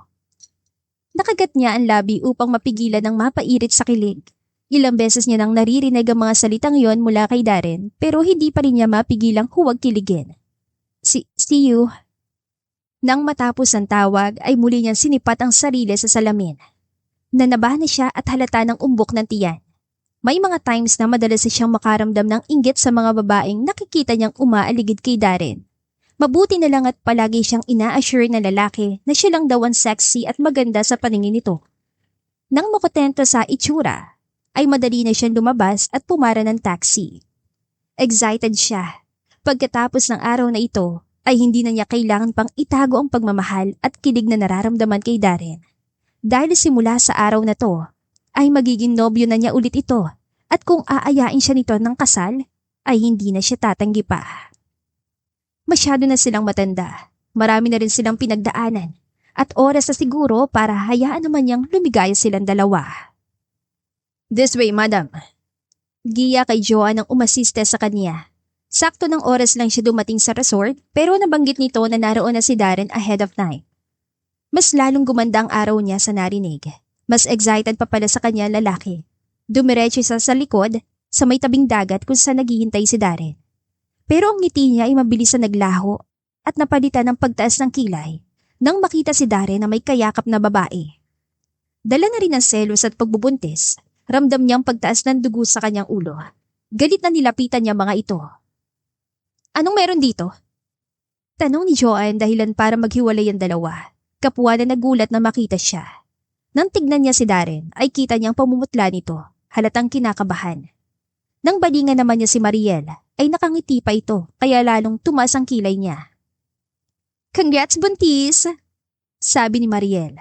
Nakagat niya ang labi upang mapigilan ng mapairit sa kilig. Ilang beses niya nang naririnig ang mga salitang yon mula kay Darren pero hindi pa rin niya mapigilang huwag kiligin. See you. Nang matapos ang tawag ay muli niyang sinipat ang sarili sa salamin. Nanabahan na siya at halata ng umbok ng tiyan. May mga times na madalas siyang makaramdam ng inggit sa mga babaeng nakikita niyang umaaligid kay Darren. Mabuti na lang at palagi siyang ina-assure na lalaki na siya lang daw ang sexy at maganda sa paningin nito. Nang makotento sa itsura, ay madali na siyang lumabas at pumara ng taxi. Excited siya. Pagkatapos ng araw na ito, ay hindi na niya kailangan pang itago ang pagmamahal at kilig na nararamdaman kay Darren. Dahil simula sa araw na to, ay magiging nobyo na niya ulit ito at kung aayain siya nito ng kasal, ay hindi na siya tatanggi pa. Masyado na silang matanda, marami na rin silang pinagdaanan at oras na siguro para hayaan naman niyang lumigaya silang dalawa. This way, madam. Giya kay Joanne ang umasiste sa kanya. Sakto ng oras lang siya dumating sa resort pero nabanggit nito na naroon na si Darren ahead of time. Mas lalong gumanda ang araw niya sa narinig. Mas excited pa pala sa kanya lalaki. Dumiretso siya sa likod sa may tabing dagat kung saan naghihintay si Darren. Pero ang ngiti niya ay mabilis na naglaho at napalitan ng pagtaas ng kilay nang makita si Darren na may kayakap na babae. Dala na rin ang selos at pagbubuntis. Ramdam niyang pagtaas ng dugo sa kanyang ulo. Galit na nilapitan niya mga ito. Anong meron dito? Tanong ni Joanne dahilan para maghiwalay ang dalawa. Kapwa na nagulat na makita siya. Nang tignan niya si Darren ay kita niyang pamumutla nito. Halatang kinakabahan. Nang balingan naman niya si Mariel ay nakangiti pa ito kaya lalong tumaas ang kilay niya. Congrats buntis! Sabi ni Mariel.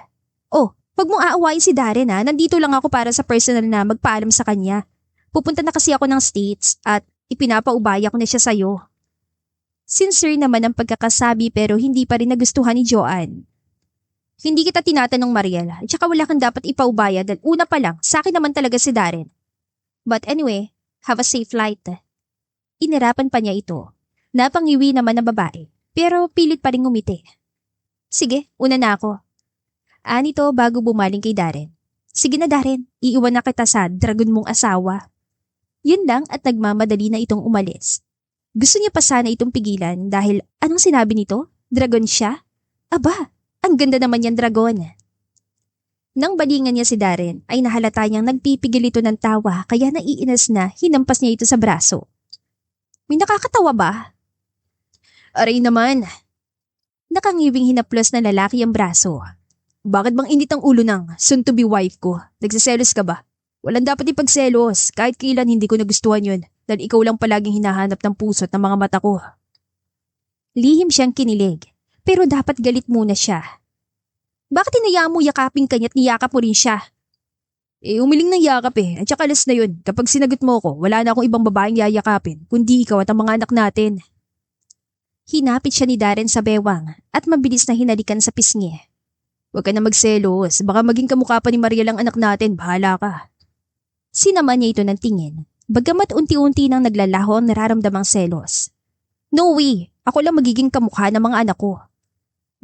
Oh, wag mong aawain si Darren ha. Nandito lang ako para sa personal na magpaalam sa kanya. Pupunta na kasi ako ng States at ipinapaubaya ko na siya sa'yo. Sincere naman ang pagkakasabi pero hindi pa rin nagustuhan ni Joanne. Hindi kita tinatanong Mariel. At saka wala kang dapat ipaubaya dahil una pa lang sa akin naman talaga si Darren. But anyway, have a safe flight. Inirapan pa niya ito. Napangiwi naman ng babae pero pilit pa rin ngumiti. Sige, una na ako. Anito bago bumaling kay Darren. Sige na Darren, iiwan na kita sa dragon mong asawa. Yun lang at nagmamadali na itong umalis. Gusto niya pa sana itong pigilan dahil anong sinabi nito? Dragon siya? Aba, ang ganda naman yan dragon. Nang balingan niya si Darren ay nahalata niyang nagpipigil ito ng tawa kaya naiinas na hinampas niya ito sa braso. May nakakatawa ba? Aray naman. Nakangiwing hinaplos na lalaki ang braso. Bakit bang init ang ulo ng soon-to-be wife ko? Nagsiselos ka ba? Walang dapat ipagselos. Kahit kailan hindi ko nagustuhan yun. dahil ikaw lang palaging hinahanap ng puso't ng mga mata ko. Lihim siyang kinilig, pero dapat galit muna siya. Bakit hinayaan mo yakapin kanya't niyakap mo rin siya? Umiling ng yakap at saka alas na yun. Kapag sinagot mo ko, wala na akong ibang babaeng yayakapin, kundi ikaw at ang mga anak natin. Hinapit siya ni Darren sa bewang at mabilis na hinalikan sa pisngi. Huwag ka na magselos, baka maging kamukha pa ni Maria lang anak natin, bahala ka. Sinama niya ito ng tingin, bagamat unti-unti nang naglalaho ang nararamdamang selos. No way, ako lang magiging kamukha ng mga anak ko.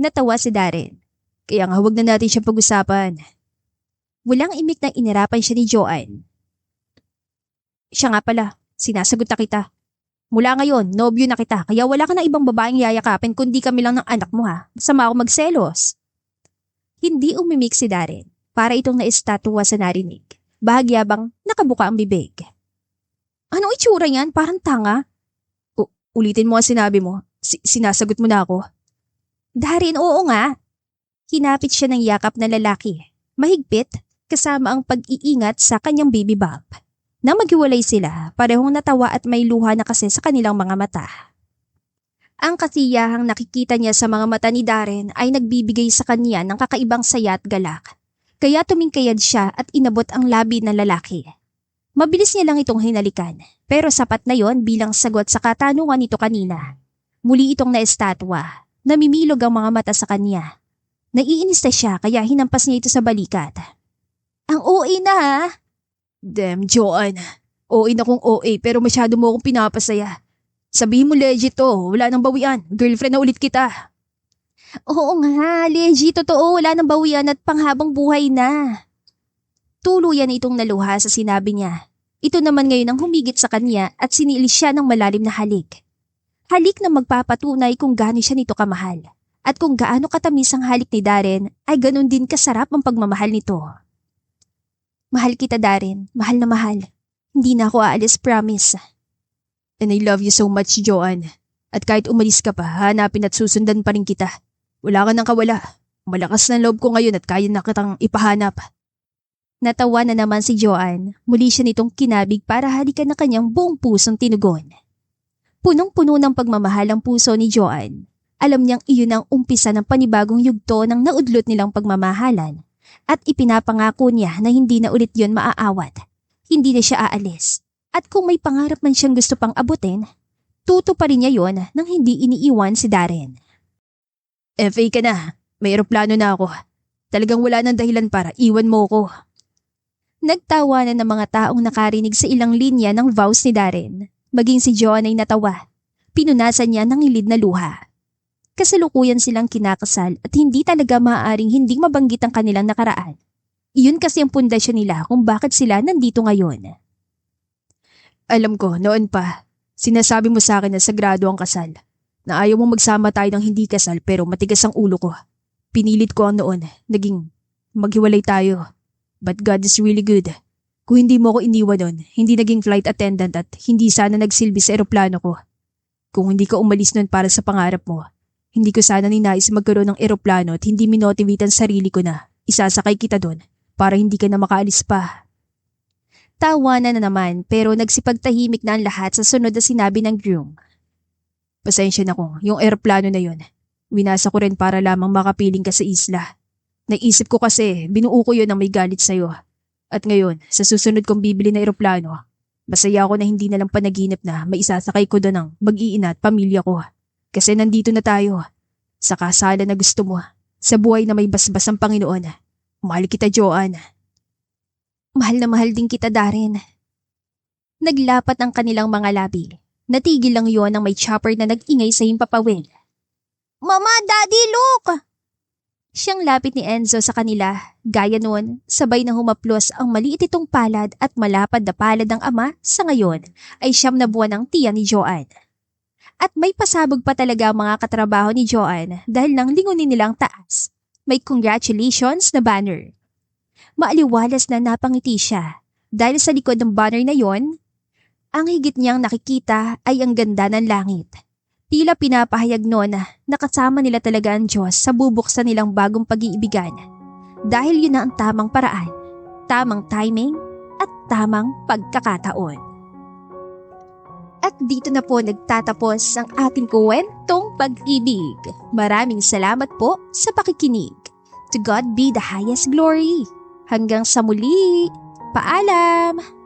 Natawa si Darren. Kaya nga huwag na natin siya pag-usapan. Walang imik na inirapan siya ni Joanne. Siya nga pala, sinasagot na kita. Mula ngayon, nobyo na kita, kaya wala ka na ibang babaeng yayakapin kundi kami lang ng anak mo ha. Sama ako magselos. Hindi umimik si Darren, para itong naistatwa sa narinig. Bahagya bang nakabuka ang bibig. Anong itsura yan? Parang tanga. Ulitin mo ang sinabi mo. Sinasagot mo na ako. Darren, oo nga. Hinapit siya ng yakap na lalaki. Mahigpit, kasama ang pag-iingat sa kanyang baby bump. Nang maghiwalay sila, parehong natawa at may luha na kasi sa kanilang mga mata. Ang kasiyahang nakikita niya sa mga mata ni Darren ay nagbibigay sa kanya ng kakaibang saya at galak. Kaya tumingkayad siya at inabot ang labi ng lalaki. Mabilis niya lang itong hinalikan, pero sapat na yon bilang sagot sa katanungan nito kanina. Muli itong naestatwa, namimilog ang mga mata sa kanya. Naiinis na siya kaya hinampas niya ito sa balikat. Ang OA na ha? Damn, Joanne. OA na kung OA pero masyado mo akong pinapasaya. Sabihin mo legit to, wala nang bawian. Girlfriend na ulit kita. Oo nga, legit totoo, wala nang bawian at panghabang buhay na. Tuluyan itong naluha sa sinabi niya. Ito naman ngayon ang humigit sa kanya at sinilis siya ng malalim na halik. Halik na magpapatunay kung gaano siya nito kamahal. At kung gaano katamis ang halik ni Darren ay ganun din kasarap ang pagmamahal nito. Mahal kita Darren, mahal na mahal. Hindi na ako aalis, promise. And I love you so much, Joanne. At kahit umalis ka pa, hanapin at susundan pa rin kita. Wala ka nang kawala. Malakas na loob ko ngayon at kaya na kitang ipahanap. Natawa na naman si Joanne. Muli siya nitong kinabig para halikan na kanyang buong pusong tinugon. Punong-puno ng pagmamahal ang puso ni Joanne. Alam niyang iyon ang umpisa ng panibagong yugto ng naudlot nilang pagmamahalan. At ipinapangako niya na hindi na ulit yon maaawat. Hindi na siya aalis. At kung may pangarap man siyang gusto pang abutin, tutuparin niya yon nang hindi iniiwan si Darren. FA ka na. May eroplano na ako. Talagang wala nang dahilan para iwan mo ko. Nagtawanan ng mga taong nakarinig sa ilang linya ng vows ni Darren. Maging si John ay natawa. Pinunasan niya ng ilid na luha. Kasalukuyan silang kinakasal at hindi talaga maaaring hindi mabanggit ang kanilang nakaraan. Iyon kasi ang pundasyon nila kung bakit sila nandito ngayon. Alam ko, noon pa, sinasabi mo sa akin na sagrado ang kasal. Na ayaw mong magsama tayo ng hindi kasal pero matigas ang ulo ko. Pinilit ko ang noon, naging maghiwalay tayo. But God is really good. Kung hindi mo ako iniwan noon, hindi naging flight attendant at hindi sana nagsilbi sa eroplano ko. Kung hindi ka umalis noon para sa pangarap mo, hindi ko sana ninais magkaroon ng eroplano at hindi minotivate ang sarili ko na isasakay kita doon para hindi ka na makaalis pa. Tawanan na naman pero nagsipagtahimik na ang lahat sa sunod na sinabi ng groom. Pasensya na kung yung eroplano na yun. Winasa ko rin para lamang makapiling ka sa isla. Naisip ko kasi binuo ko yun ang may galit sa'yo. At ngayon, sa susunod kong bibili na eroplano, masaya ako na hindi na lang panaginip na maisasakay ko doon ang mag-iina at pamilya ko. Kasi nandito na tayo. Sa kasalan na gusto mo. Sa buhay na may basbas ang Panginoon. Mahal kita, Joanne. Mahal na mahal din kita, Darren. Naglapat ang kanilang mga labi. Natigil lang yon nang may chopper na nag-ingay sa himpapawid. Mama, Daddy, look! Siyang lapit ni Enzo sa kanila. Gaya noon, sabay na humaplos ang maliit itong palad at malapad na palad ng ama sa ngayon ay 9 na buwan ng tiyan ni Joanne. At may pasabog pa talaga ang mga katrabaho ni Joanne dahil nang lingunin nilang taas. May congratulations na banner. Maaliwalas na napangiti siya dahil sa likod ng banner na yon, ang higit niyang nakikita ay ang ganda ng langit. Tila pinapahayag noon na nakasama nila talaga ang Diyos sa bubuksan nilang bagong pag-iibigan. Dahil yun na ang tamang paraan, tamang timing at tamang pagkakataon. At dito na po nagtatapos ang ating kwentong pag-ibig. Maraming salamat po sa pakikinig. To God be the highest glory. Hanggang sa muli. Paalam!